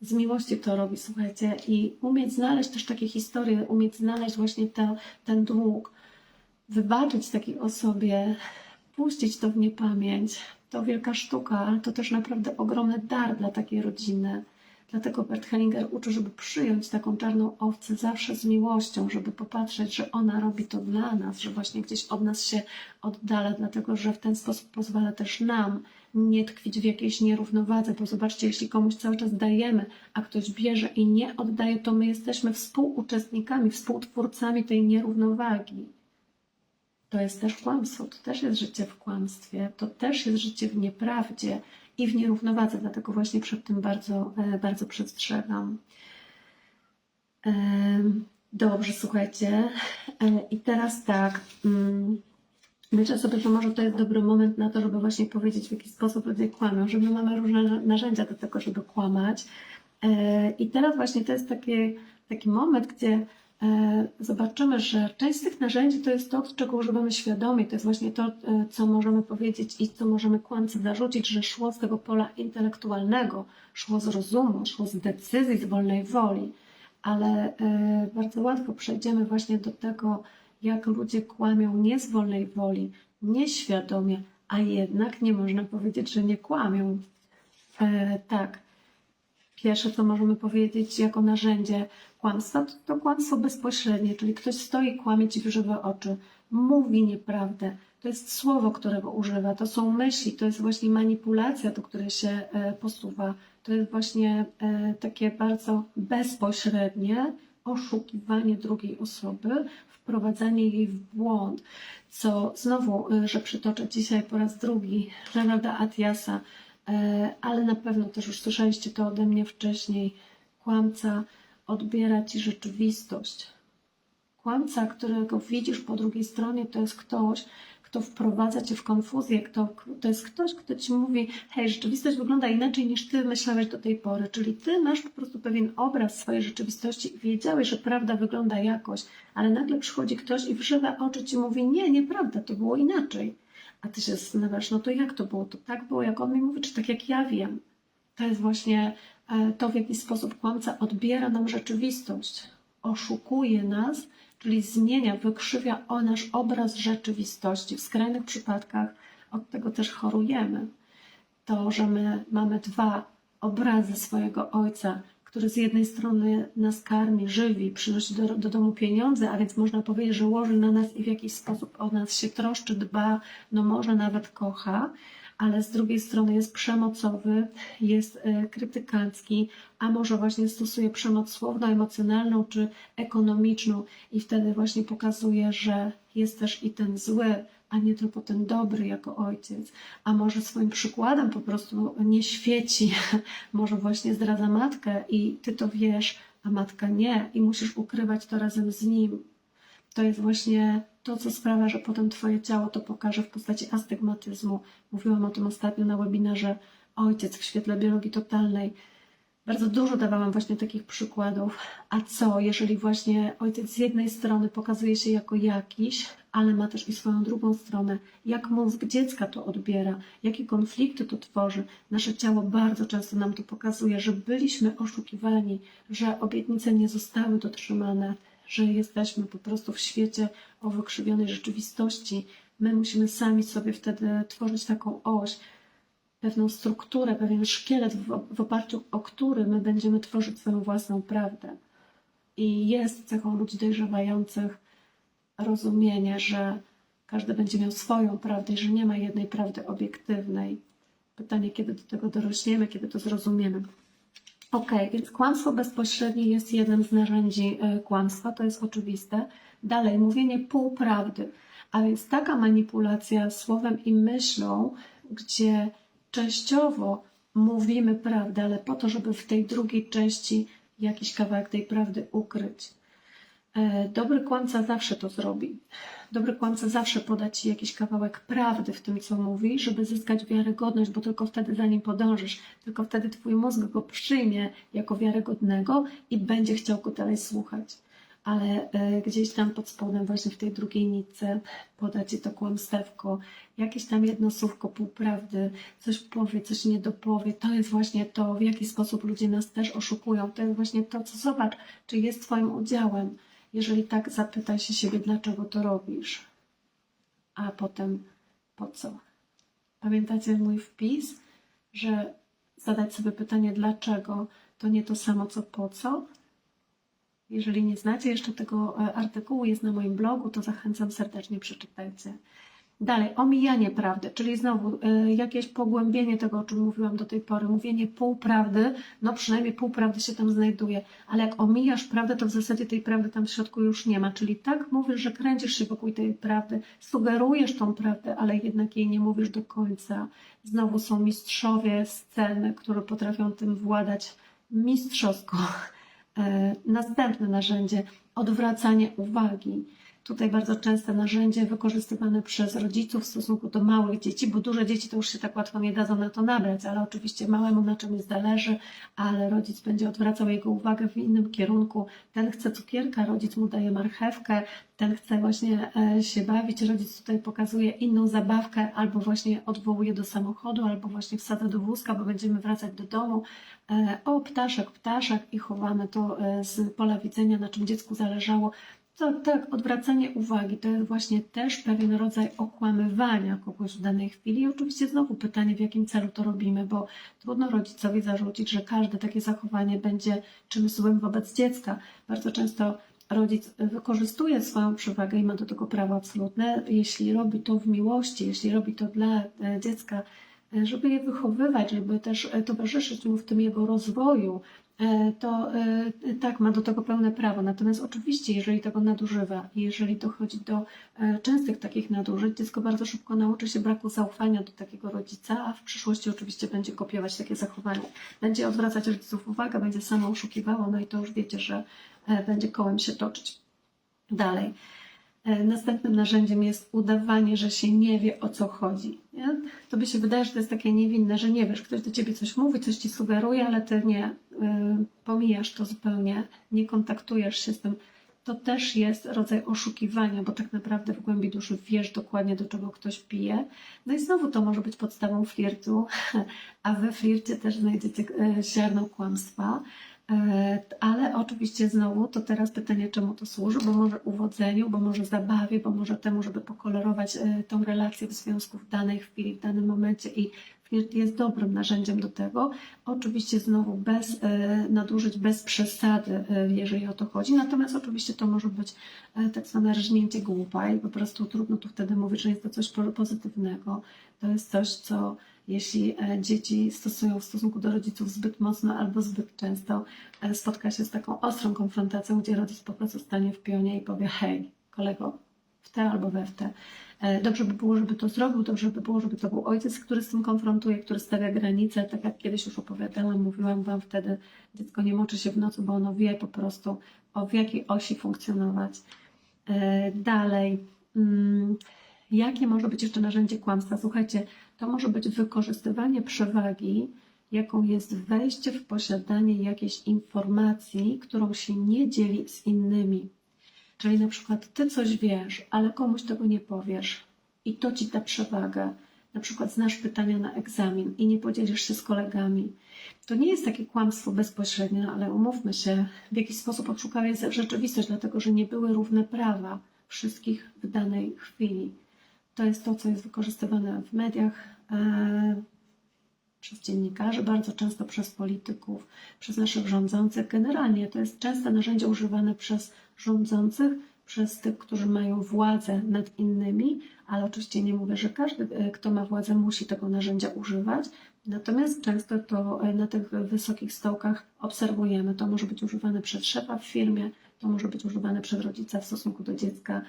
Z miłości to robi, słuchajcie, i umieć znaleźć też takie historie, umieć znaleźć właśnie ten dług, wybaczyć takiej osobie, puścić to w niepamięć, to wielka sztuka, ale to też naprawdę ogromny dar dla takiej rodziny. Dlatego Bert Hellinger uczy, żeby przyjąć taką czarną owcę zawsze z miłością, żeby popatrzeć, że ona robi to dla nas, że właśnie gdzieś od nas się oddala, dlatego że w ten sposób pozwala też nam nie tkwić w jakiejś nierównowadze, bo zobaczcie, jeśli komuś cały czas dajemy, a ktoś bierze i nie oddaje, to my jesteśmy współuczestnikami, współtwórcami tej nierównowagi. To jest też kłamstwo, to też jest życie w kłamstwie, to też jest życie w nieprawdzie i w nierównowadze, dlatego właśnie przed tym bardzo przestrzegam. Dobrze, słuchajcie. I teraz tak, Myślę sobie, że może to jest dobry moment na to, żeby właśnie powiedzieć, w jaki sposób ludzie kłamią, że my mamy różne narzędzia do tego, żeby kłamać. I teraz właśnie to jest taki moment, gdzie zobaczymy, że część z tych narzędzi to jest to, czego używamy świadomie. To jest właśnie to, co możemy powiedzieć i co możemy kłamcy zarzucić, że szło z tego pola intelektualnego, szło z rozumu, szło z decyzji, z wolnej woli. Ale bardzo łatwo przejdziemy właśnie do tego, jak ludzie kłamią nie z wolnej woli, nieświadomie, a jednak nie można powiedzieć, że nie kłamią. Tak. Pierwsze, co możemy powiedzieć jako narzędzie kłamstwa, to kłamstwo bezpośrednie, czyli ktoś stoi, kłamie ci w żywe oczy, mówi nieprawdę. To jest słowo, którego używa, to są myśli, to jest właśnie manipulacja, do której się posuwa. To jest właśnie takie bardzo bezpośrednie oszukiwanie drugiej osoby, wprowadzanie jej w błąd, co znowu, że przytoczę dzisiaj po raz drugi Geralda Attiasa, ale na pewno też już słyszeliście to ode mnie wcześniej. Kłamca odbiera ci rzeczywistość. Kłamca, którego widzisz po drugiej stronie, to jest ktoś, kto wprowadza cię w konfuzję, to jest ktoś, kto ci mówi: hej, rzeczywistość wygląda inaczej niż ty myślałeś do tej pory, czyli ty masz po prostu pewien obraz swojej rzeczywistości i wiedziałeś, że prawda wygląda jakoś, ale nagle przychodzi ktoś i w żywe oczy ci mówi: nie, nieprawda, to było inaczej. A ty się zastanawiasz, no to jak to było? To tak było, jak on mi mówi, czy tak jak ja wiem? To jest właśnie to, w jaki sposób kłamca odbiera nam rzeczywistość. Oszukuje nas, czyli zmienia, wykrzywia nasz obraz rzeczywistości. W skrajnych przypadkach od tego też chorujemy. To, że my mamy dwa obrazy swojego Ojca, który z jednej strony nas karmi, żywi, przynosi do domu pieniądze, a więc można powiedzieć, że łoży na nas i w jakiś sposób o nas się troszczy, dba, no może nawet kocha, ale z drugiej strony jest przemocowy, jest krytykancki, a może właśnie stosuje przemoc słowno-emocjonalną czy ekonomiczną i wtedy właśnie pokazuje, że jest też i ten zły, a nie tylko ten dobry jako ojciec, a może swoim przykładem po prostu nie świeci, może właśnie zdradza matkę i ty to wiesz, a matka nie i musisz ukrywać to razem z nim. To jest właśnie to, co sprawia, że potem twoje ciało to pokaże w postaci astygmatyzmu. Mówiłam o tym ostatnio na webinarze Ojciec w świetle biologii totalnej. Bardzo dużo dawałam właśnie takich przykładów. A co, jeżeli właśnie ojciec z jednej strony pokazuje się jako jakiś, ale ma też i swoją drugą stronę, jak mózg dziecka to odbiera, jakie konflikty to tworzy. Nasze ciało bardzo często nam to pokazuje, że byliśmy oszukiwani, że obietnice nie zostały dotrzymane, że jesteśmy po prostu w świecie o wykrzywionej rzeczywistości. My musimy sami sobie wtedy tworzyć taką oś, pewną strukturę, pewien szkielet, w oparciu o który my będziemy tworzyć swoją własną prawdę. I jest cechą ludzi dojrzewających rozumienie, że każdy będzie miał swoją prawdę i że nie ma jednej prawdy obiektywnej. Pytanie, kiedy do tego dorośniemy, kiedy to zrozumiemy. Ok, więc kłamstwo bezpośrednie jest jednym z narzędzi kłamstwa, to jest oczywiste. Dalej, mówienie półprawdy, a więc taka manipulacja słowem i myślą, gdzie częściowo mówimy prawdę, ale po to, żeby w tej drugiej części jakiś kawałek tej prawdy ukryć. Dobry kłamca zawsze to zrobi. Dobry kłamca zawsze poda ci jakiś kawałek prawdy w tym, co mówi, żeby zyskać wiarygodność, bo tylko wtedy za nim podążysz, tylko wtedy twój mózg go przyjmie jako wiarygodnego i będzie chciał go dalej słuchać. Ale gdzieś tam pod spodem, właśnie w tej drugiej nitce, poda ci to kłamstewko, jakieś tam jedno słówko półprawdy, coś powie, coś nie dopowie. To jest właśnie to, w jaki sposób ludzie nas też oszukują. To jest właśnie to, co zobacz, czy jest twoim udziałem. Jeżeli tak, zapytaj się siebie, dlaczego to robisz, a potem po co. Pamiętacie mój wpis, że zadać sobie pytanie dlaczego, to nie to samo co po co? Jeżeli nie znacie jeszcze tego artykułu, jest na moim blogu, to zachęcam serdecznie, przeczytajcie. Dalej, omijanie prawdy, czyli znowu jakieś pogłębienie tego, o czym mówiłam do tej pory, mówienie półprawdy, no przynajmniej półprawdy się tam znajduje, ale jak omijasz prawdę, to w zasadzie tej prawdy tam w środku już nie ma, czyli tak mówisz, że kręcisz się wokół tej prawdy, sugerujesz tą prawdę, ale jednak jej nie mówisz do końca. Znowu są mistrzowie sceny, którzy potrafią tym władać mistrzowsko. Następne narzędzie, odwracanie uwagi. Tutaj bardzo częste narzędzie wykorzystywane przez rodziców w stosunku do małych dzieci, bo duże dzieci to już się tak łatwo nie dadzą na to nabrać, ale oczywiście małemu na czymś zależy, ale rodzic będzie odwracał jego uwagę w innym kierunku. Ten chce cukierka, rodzic mu daje marchewkę, ten chce właśnie się bawić, rodzic tutaj pokazuje inną zabawkę, albo właśnie odwołuje do samochodu, albo właśnie wsadza do wózka, bo będziemy wracać do domu. O, ptaszek, ptaszek i chowamy to z pola widzenia, na czym dziecku zależało. To tak, odwracanie uwagi to jest właśnie też pewien rodzaj okłamywania kogoś w danej chwili. I oczywiście znowu pytanie, w jakim celu to robimy, bo trudno rodzicowi zarzucić, że każde takie zachowanie będzie czymś złym wobec dziecka. Bardzo często rodzic wykorzystuje swoją przewagę i ma do tego prawo absolutne, jeśli robi to w miłości, jeśli robi to dla dziecka, żeby je wychowywać, żeby też towarzyszyć mu w tym jego rozwoju, to tak, ma do tego pełne prawo. Natomiast oczywiście, jeżeli tego nadużywa i jeżeli dochodzi do częstych takich nadużyć, dziecko bardzo szybko nauczy się braku zaufania do takiego rodzica, a w przyszłości oczywiście będzie kopiować takie zachowanie. Będzie odwracać rodziców uwagę, będzie sama oszukiwała, no i to już wiecie, że będzie kołem się toczyć. Dalej. Następnym narzędziem jest udawanie, że się nie wie, o co chodzi. Nie? To by się wydaje, że to jest takie niewinne, że nie wiesz, ktoś do ciebie coś mówi, coś ci sugeruje, ale ty nie pomijasz to zupełnie, nie kontaktujesz się z tym. To też jest rodzaj oszukiwania, bo tak naprawdę w głębi duszy wiesz dokładnie, do czego ktoś pije. No i znowu to może być podstawą flirtu, a we flircie też znajdziecie ziarno kłamstwa. Ale oczywiście znowu to teraz pytanie, czemu to służy, bo może uwodzeniu, bo może zabawie, bo może temu, żeby pokolorować tą relację w związku w danej chwili, w danym momencie i flirt jest dobrym narzędziem do tego. Oczywiście znowu bez nadużyć, bez przesady, jeżeli o to chodzi. Natomiast oczywiście to może być tak zwane rżnięcie głupa i po prostu trudno tu wtedy mówić, że jest to coś pozytywnego. To jest coś, co jeśli dzieci stosują w stosunku do rodziców zbyt mocno albo zbyt często, spotka się z taką ostrą konfrontacją, gdzie rodzic po prostu stanie w pionie i powie: hej, kolego, w te albo we w te. Dobrze by było, żeby to zrobił, dobrze by było, żeby to był ojciec, który z tym konfrontuje, który stawia granice. Tak jak kiedyś już opowiadałam, mówiłam Wam wtedy, dziecko nie moczy się w nocy, bo ono wie po prostu, w jakiej osi funkcjonować. Dalej. Jakie może być jeszcze narzędzie kłamstwa? Słuchajcie, to może być wykorzystywanie przewagi, jaką jest wejście w posiadanie jakiejś informacji, którą się nie dzieli z innymi. Czyli na przykład ty coś wiesz, ale komuś tego nie powiesz i to ci da przewagę. Na przykład znasz pytania na egzamin i nie podzielisz się z kolegami. To nie jest takie kłamstwo bezpośrednie, ale umówmy się, w jakiś sposób oszukałeś rzeczywistość, dlatego że nie były równe prawa wszystkich w danej chwili. To jest to, co jest wykorzystywane w mediach przez dziennikarzy, bardzo często przez polityków, przez naszych rządzących. Generalnie to jest częste narzędzie używane przez rządzących, przez tych, którzy mają władzę nad innymi, ale oczywiście nie mówię, że każdy, kto ma władzę, musi tego narzędzia używać. Natomiast często to na tych wysokich stołkach obserwujemy. To może być używane przez szefa w firmie, to może być używane przez rodzica w stosunku do dziecka.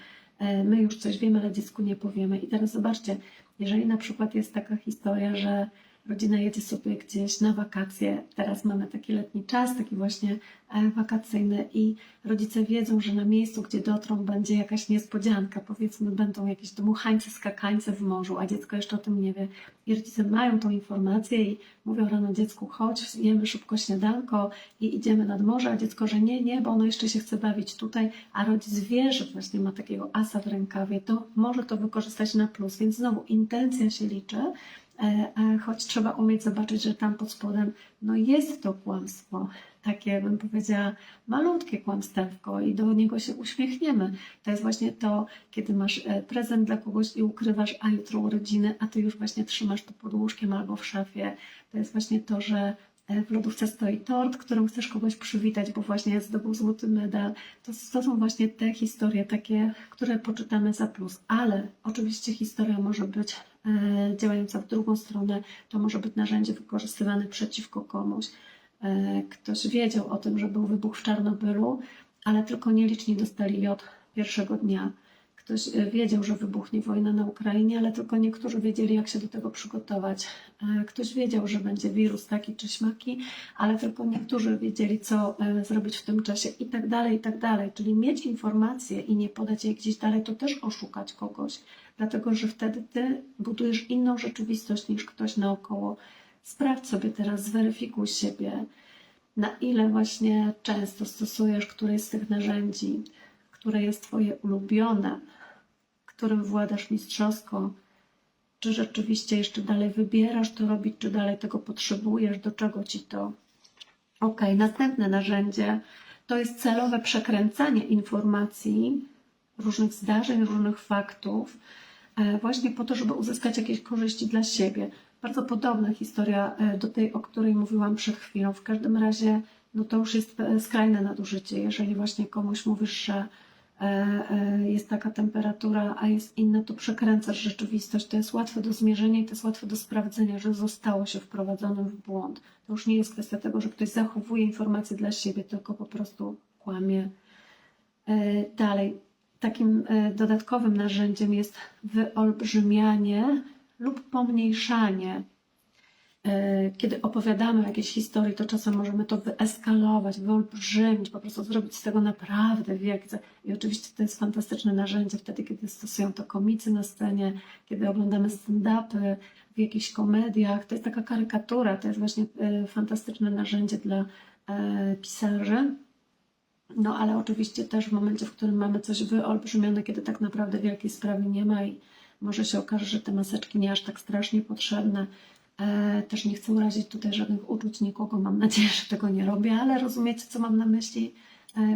My już coś wiemy, ale dziecku nie powiemy. I teraz zobaczcie, jeżeli na przykład jest taka historia, że rodzina jedzie sobie gdzieś na wakacje, teraz mamy taki letni czas, taki właśnie wakacyjny i rodzice wiedzą, że na miejscu, gdzie dotrą, będzie jakaś niespodzianka, powiedzmy będą jakieś dmuchańce, skakańce w morzu, a dziecko jeszcze o tym nie wie. I rodzice mają tą informację i mówią rano dziecku: chodź, jemy szybko śniadanko i idziemy nad morze, a dziecko, że nie, bo ono jeszcze się chce bawić tutaj, a rodzic wie, że właśnie ma takiego asa w rękawie, to może to wykorzystać na plus, więc znowu intencja się liczy, choć trzeba umieć zobaczyć, że tam pod spodem jest to kłamstwo, takie bym powiedziała malutkie kłamstewko i do niego się uśmiechniemy. To jest właśnie to, kiedy masz prezent dla kogoś i ukrywasz, a jutro urodziny, a ty już właśnie trzymasz to pod łóżkiem albo w szafie. To jest właśnie to, że w lodówce stoi tort, którym chcesz kogoś przywitać, bo właśnie zdobył złoty medal. To są właśnie te historie takie, które poczytamy za plus. Ale oczywiście historia może być działająca w drugą stronę. To może być narzędzie wykorzystywane przeciwko komuś. Ktoś wiedział o tym, że był wybuch w Czarnobylu, ale tylko nieliczni dostali jod pierwszego dnia. Ktoś wiedział, że wybuchnie wojna na Ukrainie, ale tylko niektórzy wiedzieli, jak się do tego przygotować. Ktoś wiedział, że będzie wirus taki czy śmaki, ale tylko niektórzy wiedzieli, co zrobić w tym czasie i tak dalej, i tak dalej. Czyli mieć informacje i nie podać jej gdzieś dalej, to też oszukać kogoś, dlatego że wtedy ty budujesz inną rzeczywistość niż ktoś naokoło. Sprawdź sobie teraz, zweryfikuj siebie, na ile właśnie często stosujesz któreś z tych narzędzi, które jest twoje ulubione, którym władasz mistrzowsko, czy rzeczywiście jeszcze dalej wybierasz to robić, czy dalej tego potrzebujesz, do czego ci to. Ok, następne narzędzie to jest celowe przekręcanie informacji, różnych zdarzeń, różnych faktów, właśnie po to, żeby uzyskać jakieś korzyści dla siebie. Bardzo podobna historia do tej, o której mówiłam przed chwilą. W każdym razie no to już jest skrajne nadużycie, jeżeli właśnie komuś mówisz, że jest taka temperatura, a jest inna, to przekręcasz rzeczywistość. To jest łatwe do zmierzenia i to jest łatwe do sprawdzenia, że zostało się wprowadzonym w błąd. To już nie jest kwestia tego, że ktoś zachowuje informacje dla siebie, tylko po prostu kłamie. Dalej, takim dodatkowym narzędziem jest wyolbrzymianie lub pomniejszanie. Kiedy opowiadamy o jakiejś historii, to czasem możemy to wyeskalować, wyolbrzymić, po prostu zrobić z tego naprawdę wielce. I oczywiście to jest fantastyczne narzędzie wtedy, kiedy stosują to komicy na scenie, kiedy oglądamy stand-upy w jakichś komediach. To jest taka karykatura, to jest właśnie fantastyczne narzędzie dla pisarzy. No ale oczywiście też w momencie, w którym mamy coś wyolbrzymione, kiedy tak naprawdę wielkiej sprawy nie ma i może się okaże, że te maseczki nie aż tak strasznie potrzebne. Też nie chcę urazić tutaj żadnych uczuć nikogo, mam nadzieję, że tego nie robię, ale rozumiecie, co mam na myśli,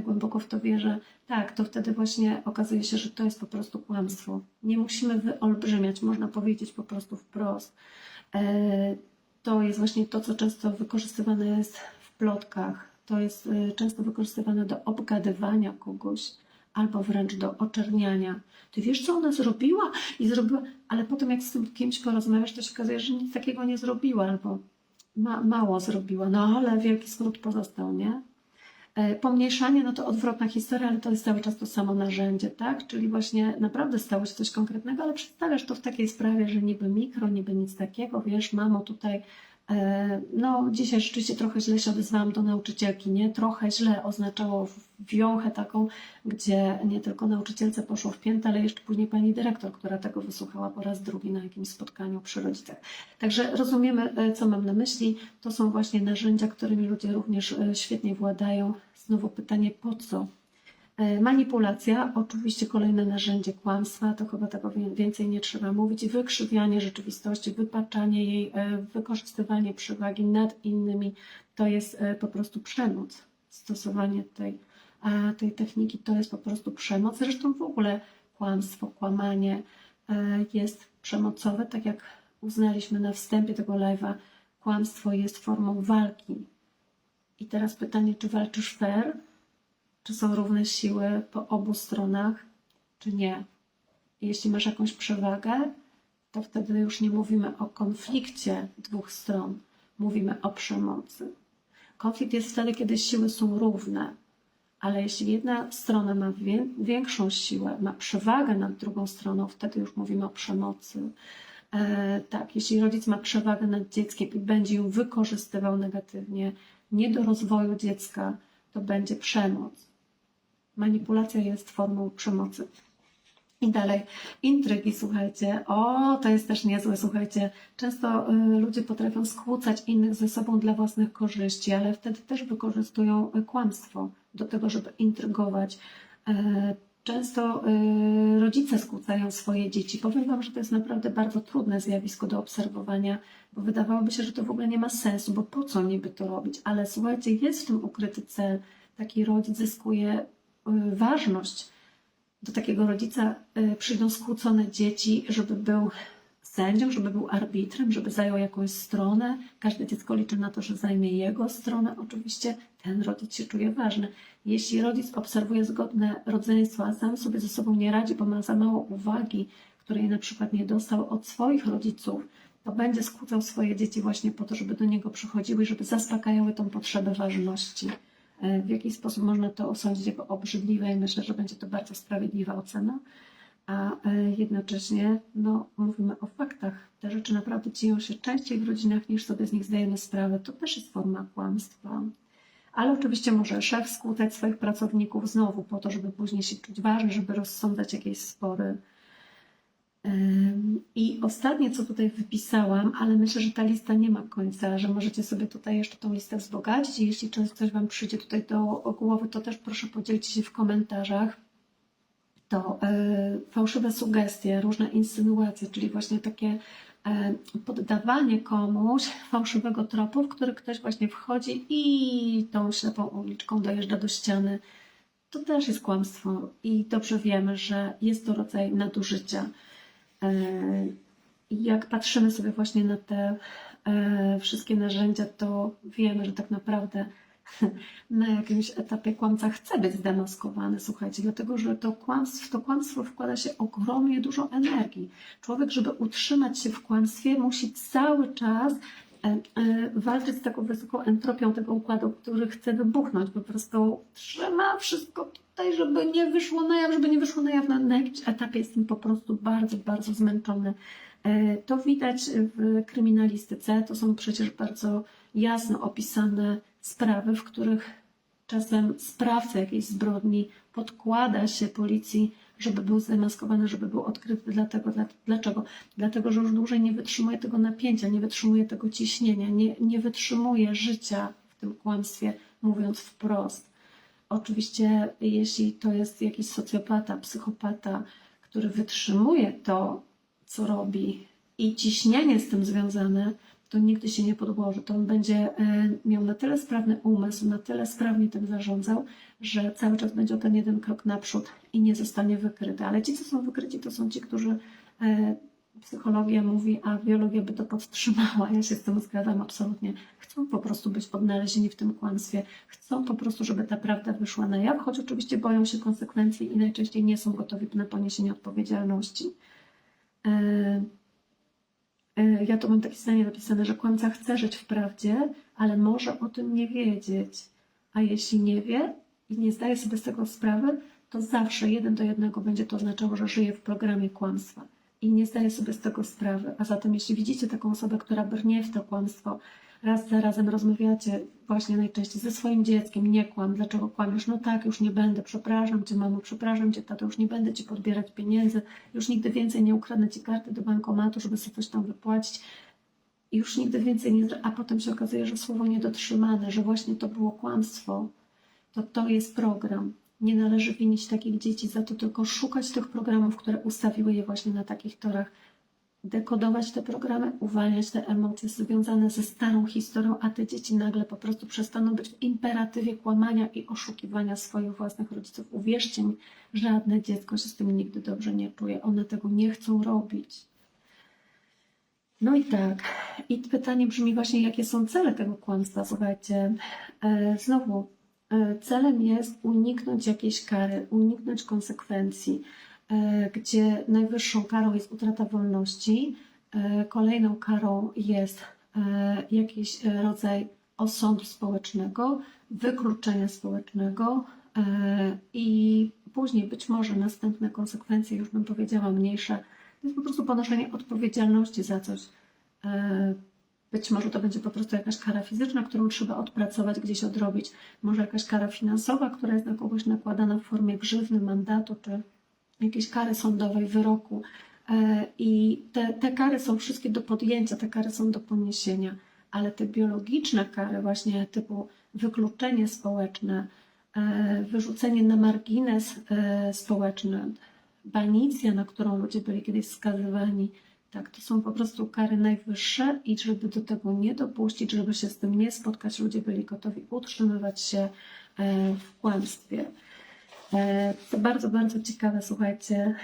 głęboko w to wierzę. Tak, to wtedy właśnie okazuje się, że to jest po prostu kłamstwo. Nie musimy wyolbrzymiać, można powiedzieć po prostu wprost. To jest właśnie to, co często wykorzystywane jest w plotkach. To jest często wykorzystywane do obgadywania kogoś albo wręcz do oczerniania. Ty wiesz, co ona zrobiła? I zrobiła, ale potem jak z tym kimś porozmawiasz, to się okazuje, że nic takiego nie zrobiła albo mało zrobiła. No ale wielki smród pozostał, nie? Pomniejszanie, no to odwrotna historia, ale to jest cały czas to samo narzędzie, tak? Czyli właśnie naprawdę stało się coś konkretnego, ale przedstawiasz to w takiej sprawie, że niby mikro, niby nic takiego, wiesz, mamo tutaj, no dzisiaj rzeczywiście trochę źle się odezwałam do nauczycielki, nie? Trochę źle oznaczało wiąchę taką, gdzie nie tylko nauczycielce poszło w piętę, ale jeszcze później pani dyrektor, która tego wysłuchała po raz drugi na jakimś spotkaniu przy rodzicach. Także rozumiemy, co mam na myśli. To są właśnie narzędzia, którymi ludzie również świetnie władają. Znowu pytanie, po co? Manipulacja, oczywiście kolejne narzędzie kłamstwa, to chyba tego więcej nie trzeba mówić. Wykrzywianie rzeczywistości, wypaczanie jej, wykorzystywanie przewagi nad innymi, to jest po prostu przemoc. Stosowanie tej techniki to jest po prostu przemoc. Zresztą w ogóle kłamstwo, kłamanie jest przemocowe, tak jak uznaliśmy na wstępie tego live'a, kłamstwo jest formą walki. I teraz pytanie, czy walczysz fair? Czy są równe siły po obu stronach, czy nie? Jeśli masz jakąś przewagę, to wtedy już nie mówimy o konflikcie dwóch stron, mówimy o przemocy. Konflikt jest wtedy, kiedy siły są równe, ale jeśli jedna strona ma większą siłę, ma przewagę nad drugą stroną, wtedy już mówimy o przemocy. Tak, jeśli rodzic ma przewagę nad dzieckiem i będzie ją wykorzystywał negatywnie, nie do rozwoju dziecka, to będzie przemoc. Manipulacja jest formą przemocy. I dalej, intrygi, słuchajcie, to jest też niezłe, słuchajcie. Często ludzie potrafią skłócać innych ze sobą dla własnych korzyści, ale wtedy też wykorzystują kłamstwo do tego, żeby intrygować. Często rodzice skłócają swoje dzieci. Powiem Wam, że to jest naprawdę bardzo trudne zjawisko do obserwowania, bo wydawałoby się, że to w ogóle nie ma sensu, bo po co niby to robić? Ale słuchajcie, jest w tym ukryty cel. Taki rodzic zyskuje ważność. Do takiego rodzica przyjdą skłócone dzieci, żeby był sędzią, żeby był arbitrem, żeby zajął jakąś stronę. Każde dziecko liczy na to, że zajmie jego stronę. Oczywiście ten rodzic się czuje ważny. Jeśli rodzic obserwuje zgodne rodzeństwo, a sam sobie ze sobą nie radzi, bo ma za mało uwagi, której na przykład nie dostał od swoich rodziców, to będzie skłócał swoje dzieci właśnie po to, żeby do niego przychodziły, żeby zaspokajały tą potrzebę ważności. W jaki sposób można to osądzić jako obrzydliwe i myślę, że będzie to bardzo sprawiedliwa ocena. a jednocześnie no, mówimy o faktach. Te rzeczy naprawdę dzieją się częściej w rodzinach, niż sobie z nich zdajemy sprawę. To też jest forma kłamstwa. Ale oczywiście może szef skłócać swoich pracowników znowu po to, żeby później się czuć ważny, żeby rozsądzać jakieś spory. I ostatnie, co tutaj wypisałam, ale myślę, że ta lista nie ma końca, że możecie sobie tutaj jeszcze tą listę wzbogacić i jeśli coś Wam przyjdzie tutaj do głowy, to też proszę podzielcie się w komentarzach. To fałszywe sugestie, różne insynuacje, czyli właśnie takie poddawanie komuś fałszywego tropu, w który ktoś właśnie wchodzi i tą ślepą uliczką dojeżdża do ściany. To też jest kłamstwo i dobrze wiemy, że jest to rodzaj nadużycia. I jak patrzymy sobie właśnie na te wszystkie narzędzia, to wiemy, że tak naprawdę na jakimś etapie kłamca chce być zdemaskowany, słuchajcie, dlatego że w to kłamstwo wkłada się ogromnie dużo energii. Człowiek, żeby utrzymać się w kłamstwie, musi cały czas walczyć z taką wysoką entropią tego układu, który chce wybuchnąć. Po prostu trzyma wszystko tutaj, żeby nie wyszło na jaw, żeby nie wyszło na jaw. Na jakimś etapie jestem po prostu bardzo, bardzo zmęczony. To widać w kryminalistyce. To są przecież bardzo jasno opisane sprawy, w których czasem sprawca jakiejś zbrodni podkłada się policji, żeby był zdemaskowany, żeby był odkryty. Dlaczego? Dlatego, że już dłużej nie wytrzymuje tego napięcia, nie wytrzymuje tego ciśnienia, nie wytrzymuje życia w tym kłamstwie, mówiąc wprost. Oczywiście, jeśli to jest jakiś socjopata, psychopata, który wytrzymuje to, co robi i ciśnienie z tym związane, to nigdy się nie podłoży. To on będzie miał na tyle sprawny umysł, na tyle sprawnie tym zarządzał, że cały czas będzie o ten jeden krok naprzód i nie zostanie wykryty. Ale ci, co są wykryci, to są ci, którzy psychologia mówi, a biologia by to podtrzymała. Ja się z tym zgadzam absolutnie. Chcą po prostu być odnalezieni w tym kłamstwie. Chcą po prostu, żeby ta prawda wyszła na jaw, choć oczywiście boją się konsekwencji i najczęściej nie są gotowi na poniesienie odpowiedzialności. Ja to mam takie zdanie napisane, że kłamca chce żyć w prawdzie, ale może o tym nie wiedzieć. A jeśli nie wie i nie zdaje sobie z tego sprawy, to zawsze 1:1 będzie to oznaczało, że żyje w programie kłamstwa i nie zdaje sobie z tego sprawy. A zatem jeśli widzicie taką osobę, która brnie w to kłamstwo, raz za razem rozmawiacie właśnie najczęściej ze swoim dzieckiem, nie kłam, dlaczego kłamiesz? No tak, już nie będę, przepraszam Cię mamo, przepraszam Cię tato, już nie będę Ci podbierać pieniędzy, już nigdy więcej nie ukradnę Ci karty do bankomatu, żeby sobie coś tam wypłacić, już nigdy więcej nie, a potem się okazuje, że słowo niedotrzymane, że właśnie to było kłamstwo, to jest program. Nie należy winić takich dzieci za to, tylko szukać tych programów, które ustawiły je właśnie na takich torach, dekodować te programy, uwalniać te emocje związane ze starą historią, a te dzieci nagle po prostu przestaną być w imperatywie kłamania i oszukiwania swoich własnych rodziców. Uwierzcie mi, żadne dziecko się z tym nigdy dobrze nie czuje. One tego nie chcą robić. No i tak. I pytanie brzmi właśnie, jakie są cele tego kłamstwa? Słuchajcie, znowu, celem jest uniknąć jakiejś kary, uniknąć konsekwencji, gdzie najwyższą karą jest utrata wolności, kolejną karą jest jakiś rodzaj osądu społecznego, wykluczenia społecznego i później być może następne konsekwencje, już bym powiedziała mniejsze, to jest po prostu ponoszenie odpowiedzialności za coś. Być może to będzie po prostu jakaś kara fizyczna, którą trzeba odpracować, gdzieś odrobić. Może jakaś kara finansowa, która jest na kogoś nakładana w formie grzywny, mandatu, czy jakiejś kary sądowej, wyroku. I te kary są wszystkie do podjęcia, te kary są do poniesienia, ale te biologiczne kary właśnie typu wykluczenie społeczne, wyrzucenie na margines społeczny, banicja, na którą ludzie byli kiedyś skazywani, tak, to są po prostu kary najwyższe i żeby do tego nie dopuścić, żeby się z tym nie spotkać, ludzie byli gotowi utrzymywać się w kłamstwie. To bardzo, bardzo ciekawe, słuchajcie,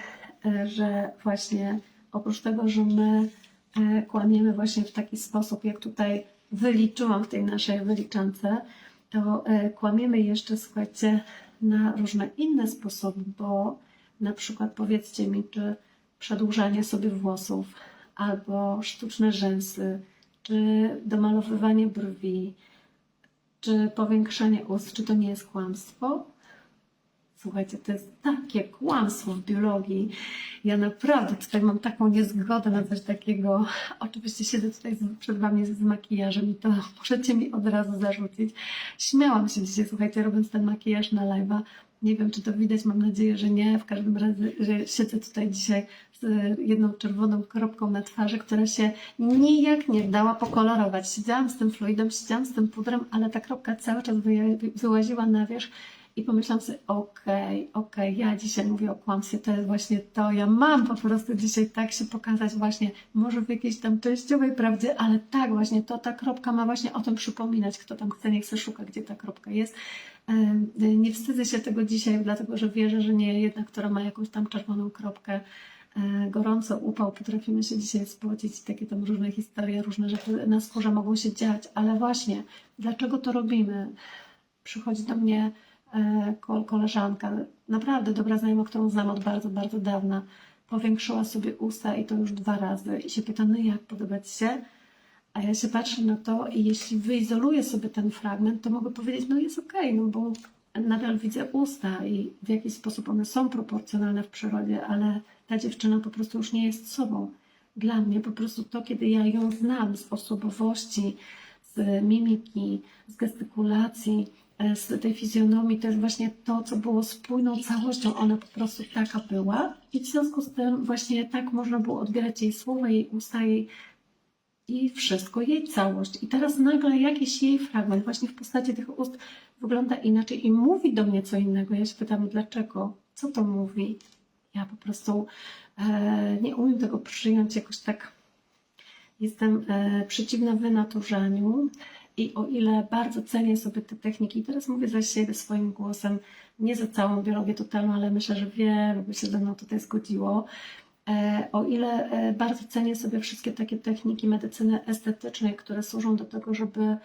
że właśnie oprócz tego, że my kłamiemy właśnie w taki sposób, jak tutaj wyliczyłam w tej naszej wyliczance, to kłamiemy jeszcze, słuchajcie, na różne inne sposoby, bo na przykład powiedzcie mi, czy przedłużanie sobie włosów, albo sztuczne rzęsy, czy domalowywanie brwi, czy powiększanie ust, czy to nie jest kłamstwo? Słuchajcie, to jest takie kłamstwo w biologii. Ja naprawdę tutaj mam taką niezgodę na coś takiego. Oczywiście siedzę tutaj przed Wami z makijażem i to możecie mi od razu zarzucić. Śmiałam się dzisiaj, słuchajcie, robiąc ten makijaż na live'a. Nie wiem, czy to widać, mam nadzieję, że nie. W każdym razie, że siedzę tutaj dzisiaj z jedną czerwoną kropką na twarzy, która się nijak nie dała pokolorować. Siedziałam z tym fluidem, siedziałam z tym pudrem, ale ta kropka cały czas wyłaziła na wierzch. I pomyślałam sobie, okej, ja dzisiaj mówię o kłamstwie, to jest właśnie to, ja mam po prostu dzisiaj tak się pokazać właśnie, może w jakiejś tam częściowej prawdzie, ale tak właśnie, to ta kropka ma właśnie o tym przypominać, kto tam chce, niech se szuka, gdzie ta kropka jest. Nie wstydzę się tego dzisiaj, dlatego że wierzę, że nie jedna, która ma jakąś tam czerwoną kropkę, gorąco, upał, potrafimy się dzisiaj spocić, takie tam różne historie, różne rzeczy na skórze mogą się dziać, ale właśnie, dlaczego to robimy? Przychodzi do mnie koleżanka, naprawdę dobra znajoma, którą znam od bardzo, bardzo dawna, powiększyła sobie usta i to już 2 razy i się pyta, no jak, podoba Ci się? A ja się patrzę na to i jeśli wyizoluję sobie ten fragment, to mogę powiedzieć, no jest okej, no bo nadal widzę usta i w jakiś sposób one są proporcjonalne w przyrodzie, ale ta dziewczyna po prostu już nie jest sobą. Dla mnie po prostu to, kiedy ja ją znam z osobowości, z mimiki, z gestykulacji, z tej fizjonomii, to jest właśnie to, co było spójną całością. Ona po prostu taka była i w związku z tym właśnie tak można było odbierać jej słowa, jej usta, jej wszystko, jej całość. I teraz nagle jakiś jej fragment właśnie w postaci tych ust wygląda inaczej i mówi do mnie co innego. Ja się pytam, dlaczego? Co to mówi? Ja po prostu nie umiem tego przyjąć jakoś tak. Jestem przeciwna wynaturzaniu i o ile bardzo cenię sobie te techniki, teraz mówię za siebie swoim głosem, nie za całą biologię totalną, ale myślę, że wielu by się ze mną tutaj zgodziło. O ile bardzo cenię sobie wszystkie takie techniki medycyny estetycznej, które służą do tego, żeby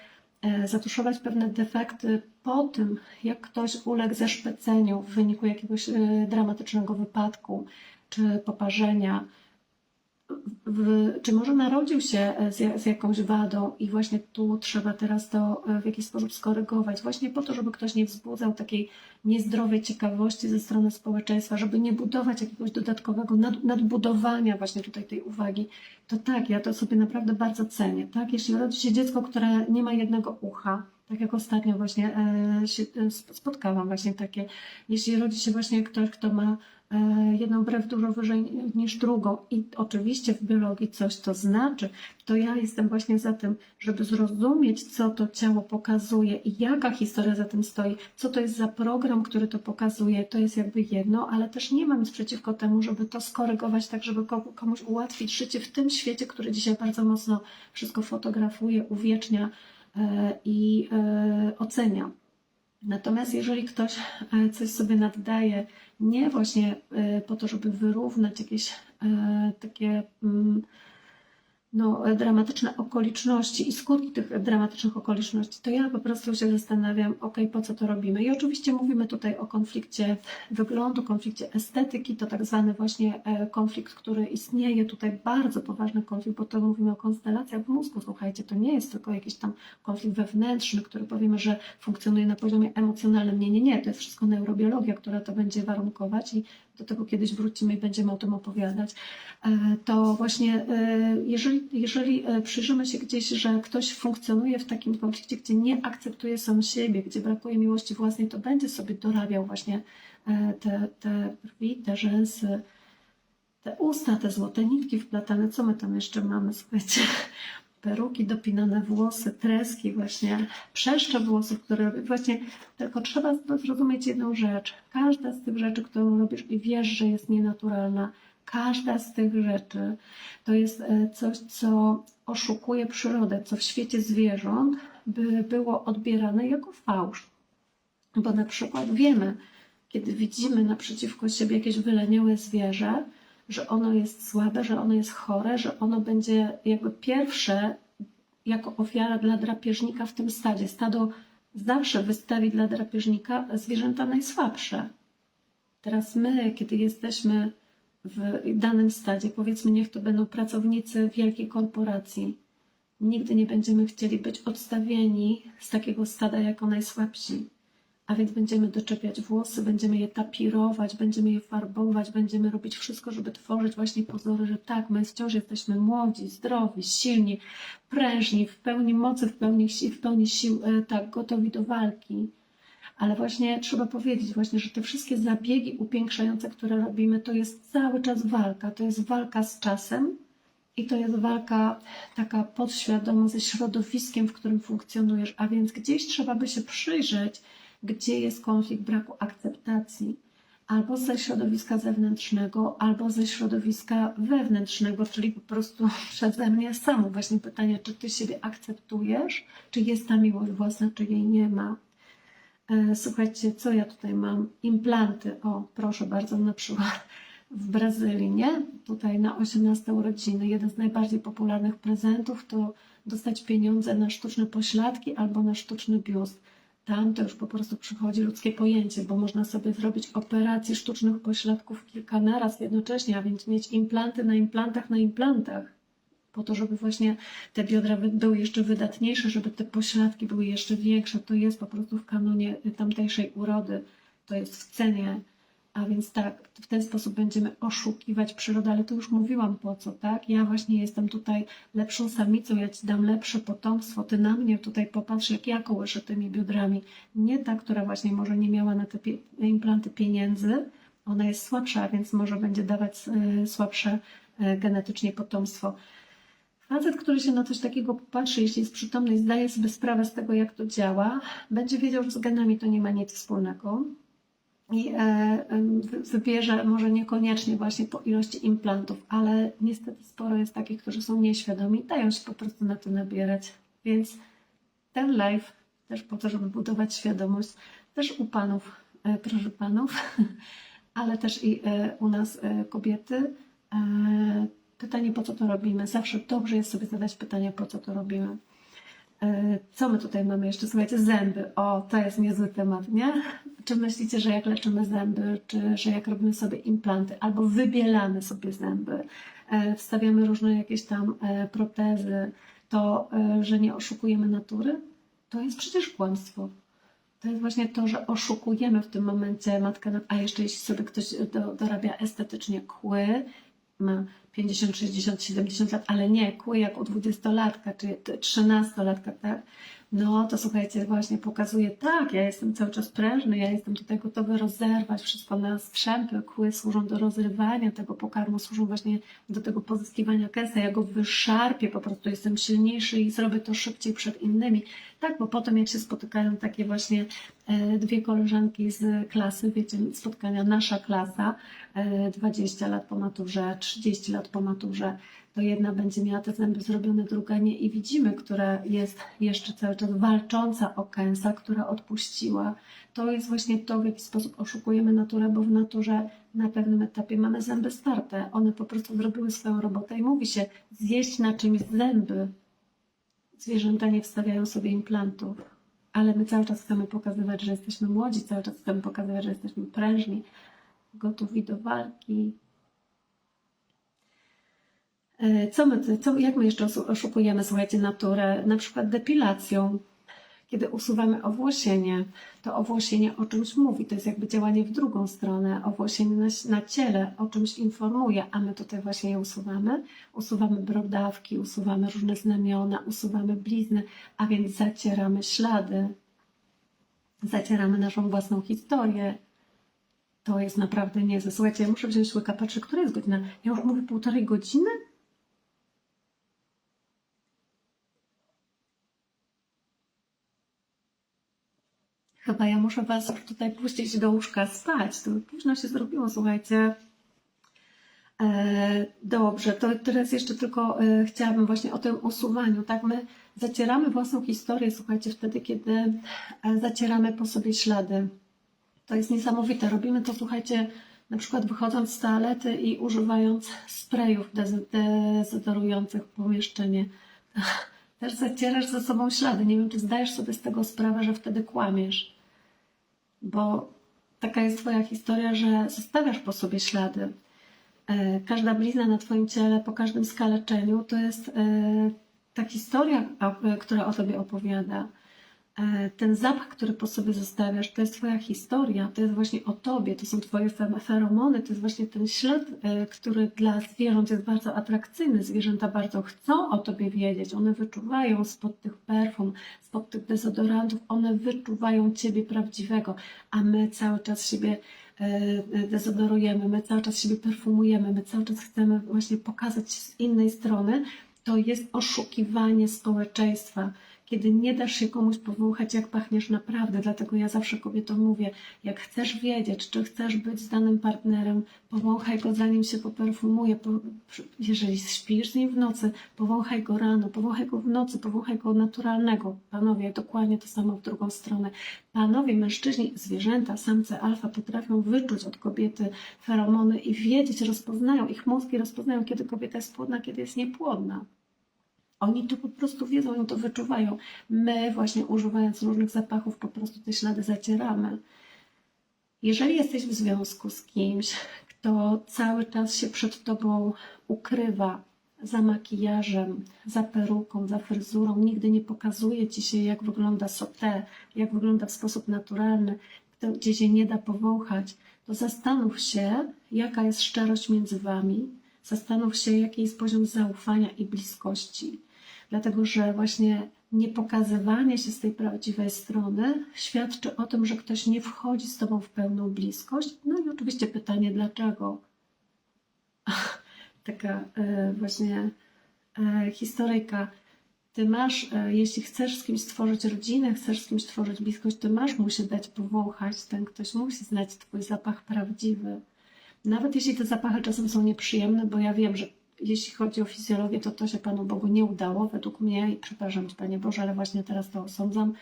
zatuszować pewne defekty po tym, jak ktoś uległ zeszpeceniu w wyniku jakiegoś dramatycznego wypadku czy poparzenia, czy może narodził się z jakąś wadą i właśnie tu trzeba teraz to w jakiś sposób skorygować, właśnie po to, żeby ktoś nie wzbudzał takiej niezdrowej ciekawości ze strony społeczeństwa, żeby nie budować jakiegoś dodatkowego nadbudowania właśnie tutaj tej uwagi. To tak, ja to sobie naprawdę bardzo cenię. Tak? Jeśli rodzi się dziecko, które nie ma jednego ucha, tak jak ostatnio właśnie się spotkałam właśnie takie, jeśli rodzi się właśnie ktoś, kto ma jedną brew dużo wyżej niż drugą i oczywiście w biologii coś to znaczy, to ja jestem właśnie za tym, żeby zrozumieć, co to ciało pokazuje i jaka historia za tym stoi, co to jest za program, który to pokazuje, to jest jakby jedno, ale też nie mam nic przeciwko temu, żeby to skorygować tak, żeby komuś ułatwić życie w tym świecie, który dzisiaj bardzo mocno wszystko fotografuje, uwiecznia i ocenia. Natomiast jeżeli ktoś coś sobie naddaje, nie właśnie po to, żeby wyrównać jakieś takie dramatyczne okoliczności i skutki tych dramatycznych okoliczności, to ja po prostu się zastanawiam, po co to robimy. I oczywiście mówimy tutaj o konflikcie wyglądu, konflikcie estetyki, to tak zwany właśnie konflikt, który istnieje, tutaj bardzo poważny konflikt, bo to mówimy o konstelacjach w mózgu, słuchajcie, to nie jest tylko jakiś tam konflikt wewnętrzny, który powiemy, że funkcjonuje na poziomie emocjonalnym. Nie, to jest wszystko neurobiologia, która to będzie warunkować i do tego kiedyś wrócimy i będziemy o tym opowiadać. To właśnie jeżeli przyjrzymy się gdzieś, że ktoś funkcjonuje w takim konflikcie, gdzie nie akceptuje sam siebie, gdzie brakuje miłości własnej, to będzie sobie dorabiał właśnie te brwi, te rzęsy, te usta, te złote nitki wplatane. Co my tam jeszcze mamy? Słuchajcie, peruki, dopinane włosy, treski właśnie, przeszcze włosów, które robię. Właśnie tylko trzeba zrozumieć jedną rzecz. Każda z tych rzeczy, którą robisz i wiesz, że jest nienaturalna, każda z tych rzeczy to jest coś, co oszukuje przyrodę, co w świecie zwierząt by było odbierane jako fałsz. Bo na przykład wiemy, kiedy widzimy naprzeciwko siebie jakieś wyleniałe zwierzę, że ono jest słabe, że ono jest chore, że ono będzie jakby pierwsze jako ofiara dla drapieżnika w tym stadzie. Stado zawsze wystawi dla drapieżnika zwierzęta najsłabsze. Teraz my, kiedy jesteśmy w danym stadzie, powiedzmy, niech to będą pracownicy wielkiej korporacji, nigdy nie będziemy chcieli być odstawieni z takiego stada jako najsłabsi. A więc będziemy doczepiać włosy, będziemy je tapirować, będziemy je farbować, będziemy robić wszystko, żeby tworzyć właśnie pozory, że tak, my wciąż jesteśmy młodzi, zdrowi, silni, prężni, w pełni mocy, w pełni sił, tak, gotowi do walki. Ale właśnie trzeba powiedzieć właśnie, że te wszystkie zabiegi upiększające, które robimy, to jest cały czas walka. To jest walka z czasem i to jest walka taka podświadoma ze środowiskiem, w którym funkcjonujesz. A więc gdzieś trzeba by się przyjrzeć, gdzie jest konflikt braku akceptacji. Albo ze środowiska zewnętrznego, albo ze środowiska wewnętrznego, czyli po prostu przeze mnie samo. Właśnie pytanie, czy ty siebie akceptujesz, czy jest ta miłość własna, czy jej nie ma. Słuchajcie, co ja tutaj mam? Implanty. O, proszę bardzo, na przykład w Brazylii, nie? Tutaj na 18 urodziny. Jeden z najbardziej popularnych prezentów to dostać pieniądze na sztuczne pośladki albo na sztuczny biust. Tam to już po prostu przychodzi ludzkie pojęcie, bo można sobie zrobić operację sztucznych pośladków kilka naraz jednocześnie, a więc mieć implanty na implantach na implantach. Po to, żeby właśnie te biodra były jeszcze wydatniejsze, żeby te pośladki były jeszcze większe. To jest po prostu w kanonie tamtejszej urody, to jest w cenie. A więc tak, w ten sposób będziemy oszukiwać przyrodę, ale to już mówiłam po co, tak? Ja właśnie jestem tutaj lepszą samicą, ja Ci dam lepsze potomstwo, Ty na mnie tutaj popatrz, jak ja kołyszę tymi biodrami. Nie ta, która właśnie może nie miała na te implanty pieniędzy, ona jest słabsza, więc może będzie dawać słabsze genetycznie potomstwo. Facet, który się na coś takiego popatrzy, jeśli jest przytomny i zdaje sobie sprawę z tego, jak to działa, będzie wiedział, że z genami to nie ma nic wspólnego i wybierze może niekoniecznie właśnie po ilości implantów, ale niestety sporo jest takich, którzy są nieświadomi, dają się po prostu na to nabierać. Więc ten live też po to, żeby budować świadomość, też u panów, proszę panów, ale też i u nas kobiety. Pytanie, po co to robimy? Zawsze dobrze jest sobie zadać pytanie, po co to robimy. Co my tutaj mamy jeszcze? Słuchajcie, zęby. O, to jest niezły temat, nie? Czy myślicie, że jak leczymy zęby, czy że jak robimy sobie implanty, albo wybielamy sobie zęby, wstawiamy różne jakieś tam protezy, to, że nie oszukujemy natury? To jest przecież kłamstwo. To jest właśnie to, że oszukujemy w tym momencie matkę, a jeszcze jeśli sobie ktoś dorabia estetycznie kły, ma 50, 60, 70 lat, ale nie kły jak u 20-latka czy 13-latka, tak? No to słuchajcie, właśnie pokazuje, tak, ja jestem cały czas prężny, ja jestem tutaj gotowy rozerwać wszystko na strzępy, kły służą do rozrywania tego pokarmu, służą właśnie do tego pozyskiwania kęsa, ja go wyszarpię, po prostu jestem silniejszy i zrobię to szybciej przed innymi. Tak, bo potem jak się spotykają takie właśnie dwie koleżanki z klasy, wiecie, spotkania nasza klasa, 20 lat po maturze, 30 lat po maturze, to jedna będzie miała te zęby zrobione, druga nie i widzimy, która jest jeszcze cały czas walcząca o kęsa, która odpuściła. To jest właśnie to, w jaki sposób oszukujemy naturę, bo w naturze na pewnym etapie mamy zęby starte. One po prostu zrobiły swoją robotę i mówi się zjeść na czymś zęby. Zwierzęta nie wstawiają sobie implantów, ale my cały czas chcemy pokazywać, że jesteśmy młodzi, cały czas chcemy pokazywać, że jesteśmy prężni, gotowi do walki. Jak my jeszcze oszukujemy, słuchajcie, naturę? Na przykład depilacją. Kiedy usuwamy owłosienie, to owłosienie o czymś mówi, to jest jakby działanie w drugą stronę. Owłosienie na ciele o czymś informuje, a my tutaj właśnie je usuwamy. Usuwamy brodawki, usuwamy różne znamiona, usuwamy blizny, a więc zacieramy ślady. Zacieramy naszą własną historię. To jest naprawdę niezłe. Słuchajcie, ja muszę wziąć łyka, patrzę, która jest godzina. Ja już mówię 1,5 godziny? Chyba ja muszę Was tutaj puścić do łóżka spać. To późno się zrobiło, słuchajcie. Dobrze, to teraz jeszcze tylko chciałabym właśnie o tym usuwaniu. Tak, my zacieramy własną historię, słuchajcie, wtedy, kiedy zacieramy po sobie ślady. To jest niesamowite. Robimy to, słuchajcie, na przykład wychodząc z toalety i używając sprayów dezodorujących pomieszczenie. Też zacierasz za sobą ślady. Nie wiem, czy zdajesz sobie z tego sprawę, że wtedy kłamiesz. Bo taka jest Twoja historia, że zostawiasz po sobie ślady. Każda blizna na Twoim ciele, po każdym skaleczeniu, to jest ta historia, która o Tobie opowiada. ten zapach, który po sobie zostawiasz, to jest Twoja historia, to jest właśnie o Tobie, to są Twoje feromony, to jest właśnie ten ślad, który dla zwierząt jest bardzo atrakcyjny. Zwierzęta bardzo chcą o Tobie wiedzieć, one wyczuwają spod tych perfum, spod tych dezodorantów, one wyczuwają Ciebie prawdziwego, a my cały czas siebie dezodorujemy, my cały czas siebie perfumujemy, my cały czas chcemy właśnie pokazać się z innej strony. To jest oszukiwanie społeczeństwa, kiedy nie dasz się komuś powąchać, jak pachniesz naprawdę. Dlatego ja zawsze kobietom mówię, jak chcesz wiedzieć, czy chcesz być z danym partnerem, powąchaj go, zanim się poperfumuje. Jeżeli śpisz z nim w nocy, powąchaj go rano, powąchaj go w nocy, powąchaj go naturalnego. Panowie, dokładnie to samo w drugą stronę. Panowie, mężczyźni, zwierzęta, samce alfa potrafią wyczuć od kobiety feromony i wiedzieć, rozpoznają, ich mózgi rozpoznają, kiedy kobieta jest płodna, kiedy jest niepłodna. Oni to po prostu wiedzą, oni to wyczuwają. My właśnie używając różnych zapachów po prostu te ślady zacieramy. Jeżeli jesteś w związku z kimś, kto cały czas się przed Tobą ukrywa za makijażem, za peruką, za fryzurą, nigdy nie pokazuje Ci się, jak wygląda sauté, jak wygląda w sposób naturalny, gdzie się nie da powąchać, to zastanów się, jaka jest szczerość między Wami, zastanów się, jaki jest poziom zaufania i bliskości. Dlatego, że właśnie niepokazywanie się z tej prawdziwej strony świadczy o tym, że ktoś nie wchodzi z Tobą w pełną bliskość. No i oczywiście pytanie, dlaczego? Taka właśnie historyjka. Ty masz, jeśli chcesz z kimś stworzyć rodzinę, chcesz z kimś stworzyć bliskość, ty masz mu się dać powąchać. Ten ktoś musi znać Twój zapach prawdziwy. Nawet jeśli te zapachy czasem są nieprzyjemne, bo ja wiem, że jeśli chodzi o fizjologię, to się Panu Bogu nie udało, według mnie, i przepraszam Cię, Panie Boże, ale właśnie teraz to osądzam.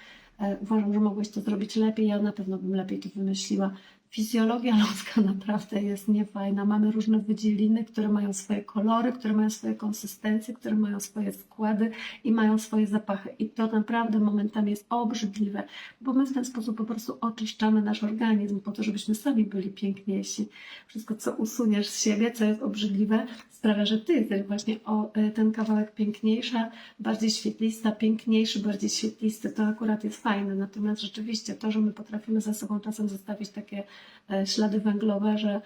Uważam, że mogłeś to zrobić lepiej, ja na pewno bym lepiej to wymyśliła. Fizjologia ludzka naprawdę jest niefajna. Mamy różne wydzieliny, które mają swoje kolory, które mają swoje konsystencje, które mają swoje składy i mają swoje zapachy. I to naprawdę momentami jest obrzydliwe, bo my w ten sposób po prostu oczyszczamy nasz organizm po to, żebyśmy sami byli piękniejsi. Wszystko, co usuniesz z siebie, co jest obrzydliwe, sprawia, że Ty jesteś właśnie o ten kawałek piękniejsza, bardziej świetlista, piękniejszy, bardziej świetlisty. To akurat jest fajne. Natomiast rzeczywiście to, że my potrafimy za sobą czasem zostawić takie ślady węglowe, że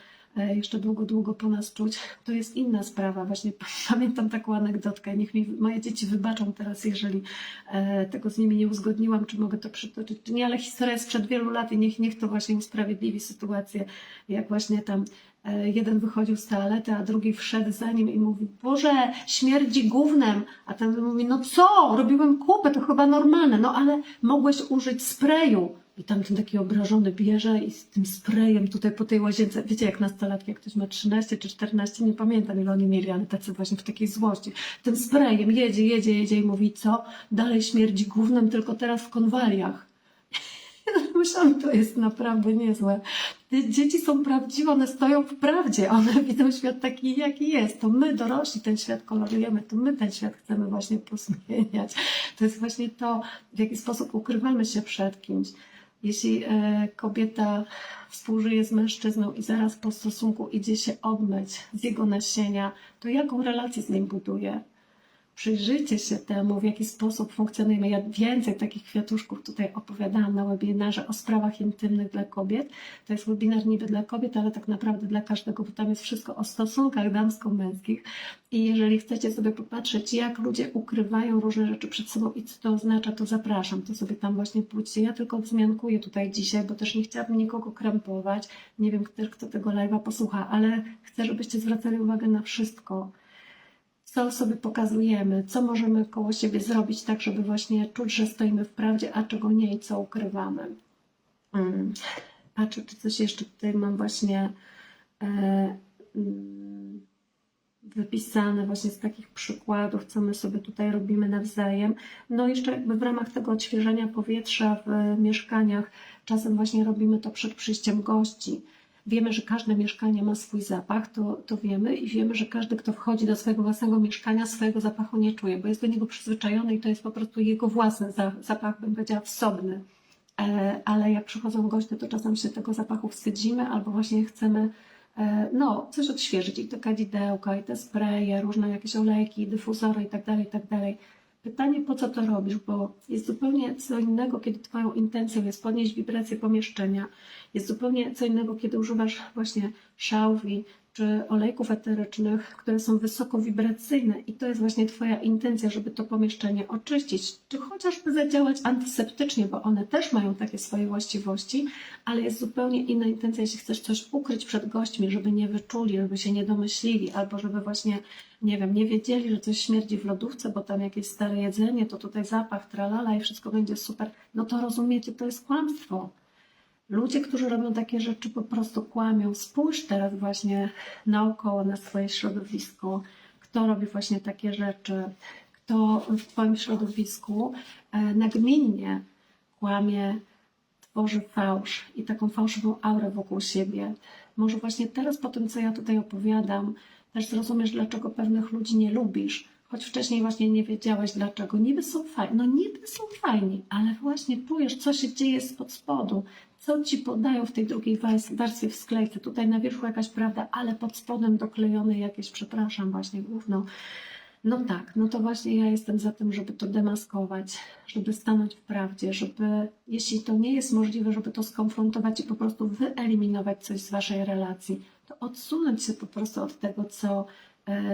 jeszcze długo, długo po nas czuć, to jest inna sprawa. Właśnie pamiętam taką anegdotkę, niech mi moje dzieci wybaczą teraz, jeżeli tego z nimi nie uzgodniłam, czy mogę to przytoczyć, czy nie, ale historia jest sprzed wielu lat i niech to właśnie usprawiedliwi sytuację, jak właśnie tam jeden wychodził z toalety, a drugi wszedł za nim i mówi: Boże, śmierdzi gównem. A ten mówi: no co, robiłem kupę, to chyba normalne, no ale mogłeś użyć sprayu. I tamten taki obrażony bierze i z tym sprayem tutaj po tej łazience, wiecie, jak nastolatki, jak ktoś ma 13 czy 14, nie pamiętam ile oni mieli, ale tacy właśnie w takiej złości, tym sprayem jedzie i mówi: co? Dalej śmierdzi gównem, tylko teraz w konwaliach. Myślałam, to jest naprawdę niezłe. Te dzieci są prawdziwe, one stoją w prawdzie, one widzą świat taki, jaki jest. To my, dorośli, ten świat kolorujemy, to my ten świat chcemy właśnie posmieniać. To jest właśnie to, w jaki sposób ukrywamy się przed kimś. Jeśli kobieta współżyje z mężczyzną i zaraz po stosunku idzie się obmyć z jego nasienia, to jaką relację z nim buduje? Przyjrzyjcie się temu, w jaki sposób funkcjonujemy. Ja więcej takich kwiatuszków tutaj opowiadałam na webinarze o sprawach intymnych dla kobiet. To jest webinar niby dla kobiet, ale tak naprawdę dla każdego, bo tam jest wszystko o stosunkach damsko-męskich. I jeżeli chcecie sobie popatrzeć, jak ludzie ukrywają różne rzeczy przed sobą i co to oznacza, to zapraszam. To sobie tam właśnie pójdźcie. Ja tylko wzmiankuję tutaj dzisiaj, bo też nie chciałabym nikogo krępować. Nie wiem, kto tego live'a posłucha, ale chcę, żebyście zwracali uwagę na wszystko. Co sobie pokazujemy, co możemy koło siebie zrobić, tak żeby właśnie czuć, że stoimy w prawdzie, a czego nie i co ukrywamy. Patrzę, czy coś jeszcze tutaj mam właśnie wypisane właśnie z takich przykładów, co my sobie tutaj robimy nawzajem. No jeszcze jakby w ramach tego odświeżania powietrza w mieszkaniach, czasem właśnie robimy to przed przyjściem gości. Wiemy, że każde mieszkanie ma swój zapach, to wiemy i wiemy, że każdy, kto wchodzi do swojego własnego mieszkania, swojego zapachu nie czuje, bo jest do niego przyzwyczajony i to jest po prostu jego własny zapach, bym powiedziała, wsobny. Ale jak przychodzą goście, to czasem się tego zapachu wstydzimy albo właśnie chcemy coś odświeżyć. I te kadzidełka, i te spreje, różne jakieś olejki, dyfuzory i tak dalej, i tak dalej. pytanie, po co to robisz, bo jest zupełnie co innego, kiedy twoją intencją jest podnieść wibrację pomieszczenia. Jest zupełnie co innego, kiedy używasz właśnie szałwi czy olejków eterycznych, które są wysoko wibracyjne i to jest właśnie twoja intencja, żeby to pomieszczenie oczyścić, czy chociażby zadziałać antyseptycznie, bo one też mają takie swoje właściwości, ale jest zupełnie inna intencja, jeśli chcesz coś ukryć przed gośćmi, żeby nie wyczuli, żeby się nie domyślili, albo żeby właśnie, nie wiem, nie wiedzieli, że coś śmierdzi w lodówce, bo tam jakieś stare jedzenie, to tutaj zapach, tralala i wszystko będzie super. No to rozumiecie, to jest kłamstwo. Ludzie, którzy robią takie rzeczy, po prostu kłamią. Spójrz teraz właśnie naokoło na swoje środowisko, kto robi właśnie takie rzeczy, kto w twoim środowisku nagminnie kłamie, tworzy fałsz i taką fałszywą aurę wokół siebie. Może właśnie teraz po tym, co ja tutaj opowiadam, też zrozumiesz, dlaczego pewnych ludzi nie lubisz, choć wcześniej właśnie nie wiedziałeś dlaczego. Niby są fajni, no niby są fajni, ale właśnie czujesz, co się dzieje spod spodu, co ci podają w tej drugiej warstwie w sklejce. Tutaj na wierzchu jakaś prawda, ale pod spodem doklejone jakieś, przepraszam, właśnie gówno. No tak, no to właśnie ja jestem za tym, żeby to demaskować, żeby stanąć w prawdzie, żeby, jeśli to nie jest możliwe, żeby to skonfrontować i po prostu wyeliminować coś z waszej relacji, to odsunąć się po prostu od tego, co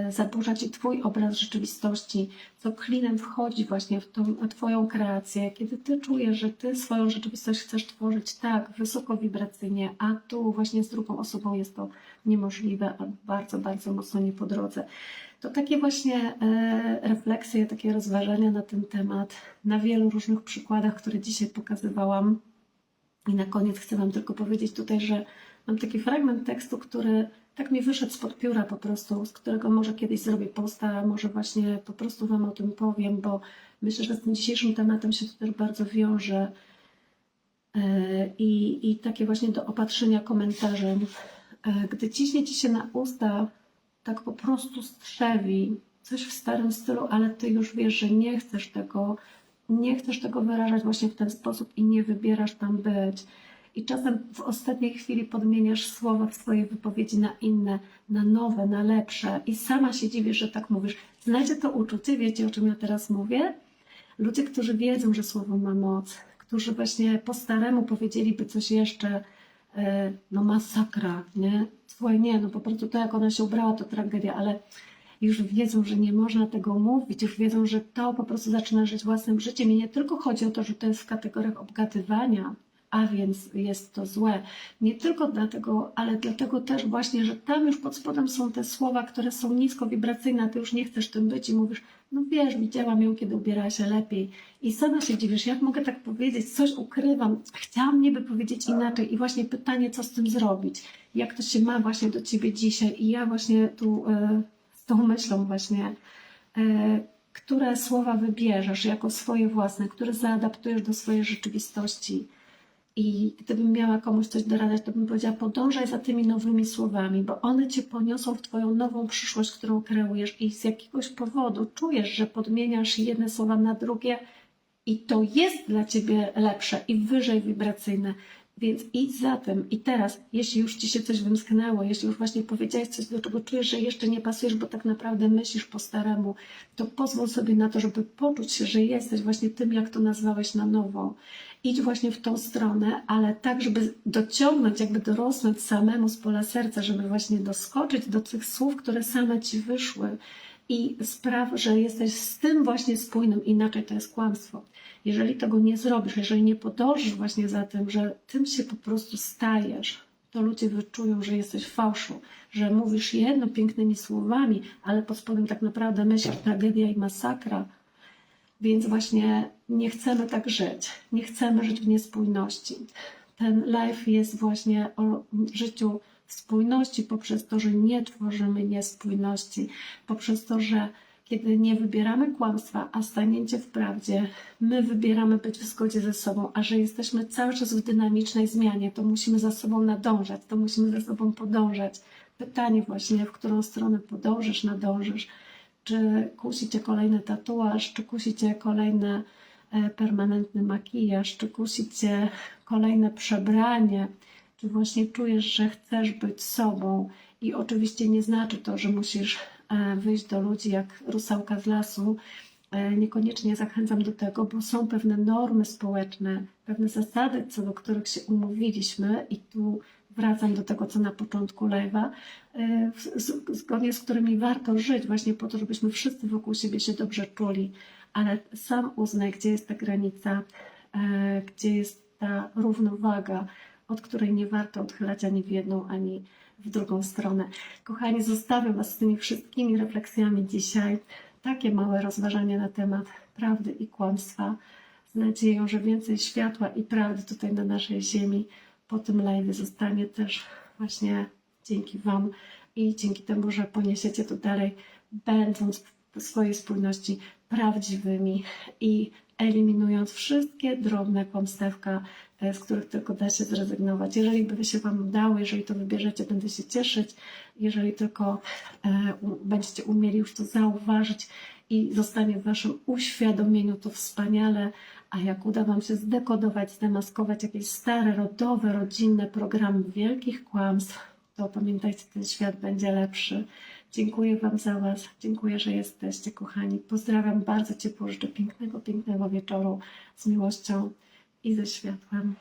zaburza ci twój obraz rzeczywistości, co klinem wchodzi właśnie w tą twoją kreację, kiedy ty czujesz, że ty swoją rzeczywistość chcesz tworzyć tak wysoko wibracyjnie, a tu właśnie z drugą osobą jest to niemożliwe, a bardzo, bardzo mocno nie po drodze. To takie właśnie refleksje, takie rozważania na ten temat, na wielu różnych przykładach, które dzisiaj pokazywałam. I na koniec chcę wam tylko powiedzieć tutaj, że mam taki fragment tekstu, który tak mi wyszedł spod pióra po prostu, z którego może kiedyś zrobię posta, może właśnie po prostu wam o tym powiem, bo myślę, że z tym dzisiejszym tematem się to też bardzo wiąże. I takie właśnie do opatrzenia komentarzem. Gdy ciśnie ci się na usta, tak po prostu strzewi, coś w starym stylu, ale ty już wiesz, że nie chcesz tego wyrażać właśnie w ten sposób i nie wybierasz tam być. I czasem w ostatniej chwili podmieniasz słowa w swojej wypowiedzi na inne, na nowe, na lepsze i sama się dziwisz, że tak mówisz. Znacie to uczucie, wiecie, o czym ja teraz mówię? Ludzie, którzy wiedzą, że słowo ma moc, którzy właśnie po staremu powiedzieliby coś jeszcze, no masakra, nie? Słuchaj, nie, no po prostu to, jak ona się ubrała, to tragedia, ale już wiedzą, że nie można tego mówić, już wiedzą, że to po prostu zaczyna żyć własnym życiem i nie tylko chodzi o to, że to jest w kategoriach obgadywania, a więc jest to złe. Nie tylko dlatego, ale dlatego też właśnie, że tam już pod spodem są te słowa, które są niskowibracyjne, a ty już nie chcesz tym być i mówisz, no wiesz, widziałam ją, kiedy ubierała się lepiej. I sama się dziwisz, jak mogę tak powiedzieć, coś ukrywam, chciałam niby powiedzieć inaczej i właśnie pytanie, co z tym zrobić, jak to się ma właśnie do ciebie dzisiaj i ja właśnie tu z tą myślą właśnie, które słowa wybierzesz jako swoje własne, które zaadaptujesz do swojej rzeczywistości. I gdybym miała komuś coś doradzić, to bym powiedziała, podążaj za tymi nowymi słowami, bo one cię poniosą w twoją nową przyszłość, którą kreujesz i z jakiegoś powodu czujesz, że podmieniasz jedne słowa na drugie i to jest dla ciebie lepsze i wyżej wibracyjne. Więc idź za tym. I teraz, jeśli już ci się coś wymsknęło, jeśli już właśnie powiedziałeś coś, do czego czujesz, że jeszcze nie pasujesz, bo tak naprawdę myślisz po staremu, to pozwól sobie na to, żeby poczuć się, że jesteś właśnie tym, jak to nazwałeś na nowo. Idź właśnie w tą stronę, ale tak, żeby dociągnąć, jakby dorosnąć samemu z pola serca, żeby właśnie doskoczyć do tych słów, które same ci wyszły i spraw, że jesteś z tym właśnie spójnym, inaczej to jest kłamstwo. Jeżeli tego nie zrobisz, jeżeli nie podążysz właśnie za tym, że tym się po prostu stajesz, to ludzie wyczują, że jesteś w fałszu, że mówisz jedno pięknymi słowami, ale pod spodem tak naprawdę myślisz tragedia i masakra. Więc właśnie nie chcemy tak żyć. Nie chcemy żyć w niespójności. Ten live jest właśnie o życiu w spójności poprzez to, że nie tworzymy niespójności, poprzez to, że kiedy nie wybieramy kłamstwa, a stanięcie w prawdzie, my wybieramy być w zgodzie ze sobą, a że jesteśmy cały czas w dynamicznej zmianie, to musimy za sobą nadążać, to musimy za sobą podążać. Pytanie właśnie, w którą stronę podążysz, nadążysz. Czy kusi cię kolejny tatuaż, czy kusi cię kolejny permanentny makijaż, czy kusi cię kolejne przebranie, czy właśnie czujesz, że chcesz być sobą. I oczywiście nie znaczy to, że musisz wyjść do ludzi jak rusałka z lasu Niekoniecznie zachęcam do tego, bo są pewne normy społeczne, pewne zasady, co do których się umówiliśmy i tu wracam do tego, co na początku live'a, zgodnie z którymi warto żyć właśnie po to, żebyśmy wszyscy wokół siebie się dobrze czuli, ale sam uznaj, gdzie jest ta granica, gdzie jest ta równowaga, od której nie warto odchylać ani w jedną, ani w drugą stronę. Kochani, zostawiam Was z tymi wszystkimi refleksjami dzisiaj. Takie małe rozważania na temat prawdy i kłamstwa, z nadzieją, że więcej światła i prawdy tutaj na naszej ziemi po tym live zostanie też właśnie dzięki Wam i dzięki temu, że poniesiecie to dalej, będąc w swojej spójności prawdziwymi i eliminując wszystkie drobne kłamstewka, z których tylko da się zrezygnować. Jeżeli by się Wam udało, jeżeli to wybierzecie, będę się cieszyć. Jeżeli tylko będziecie umieli już to zauważyć i zostanie w Waszym uświadomieniu, to wspaniale. A jak uda Wam się zdekodować, zdemaskować jakieś stare, rodowe, rodzinne programy wielkich kłamstw, to pamiętajcie, ten świat będzie lepszy. Dziękuję Wam za Was. Dziękuję, że jesteście, kochani. Pozdrawiam bardzo ciepło, życzę pięknego, pięknego wieczoru z miłością i ze światłem.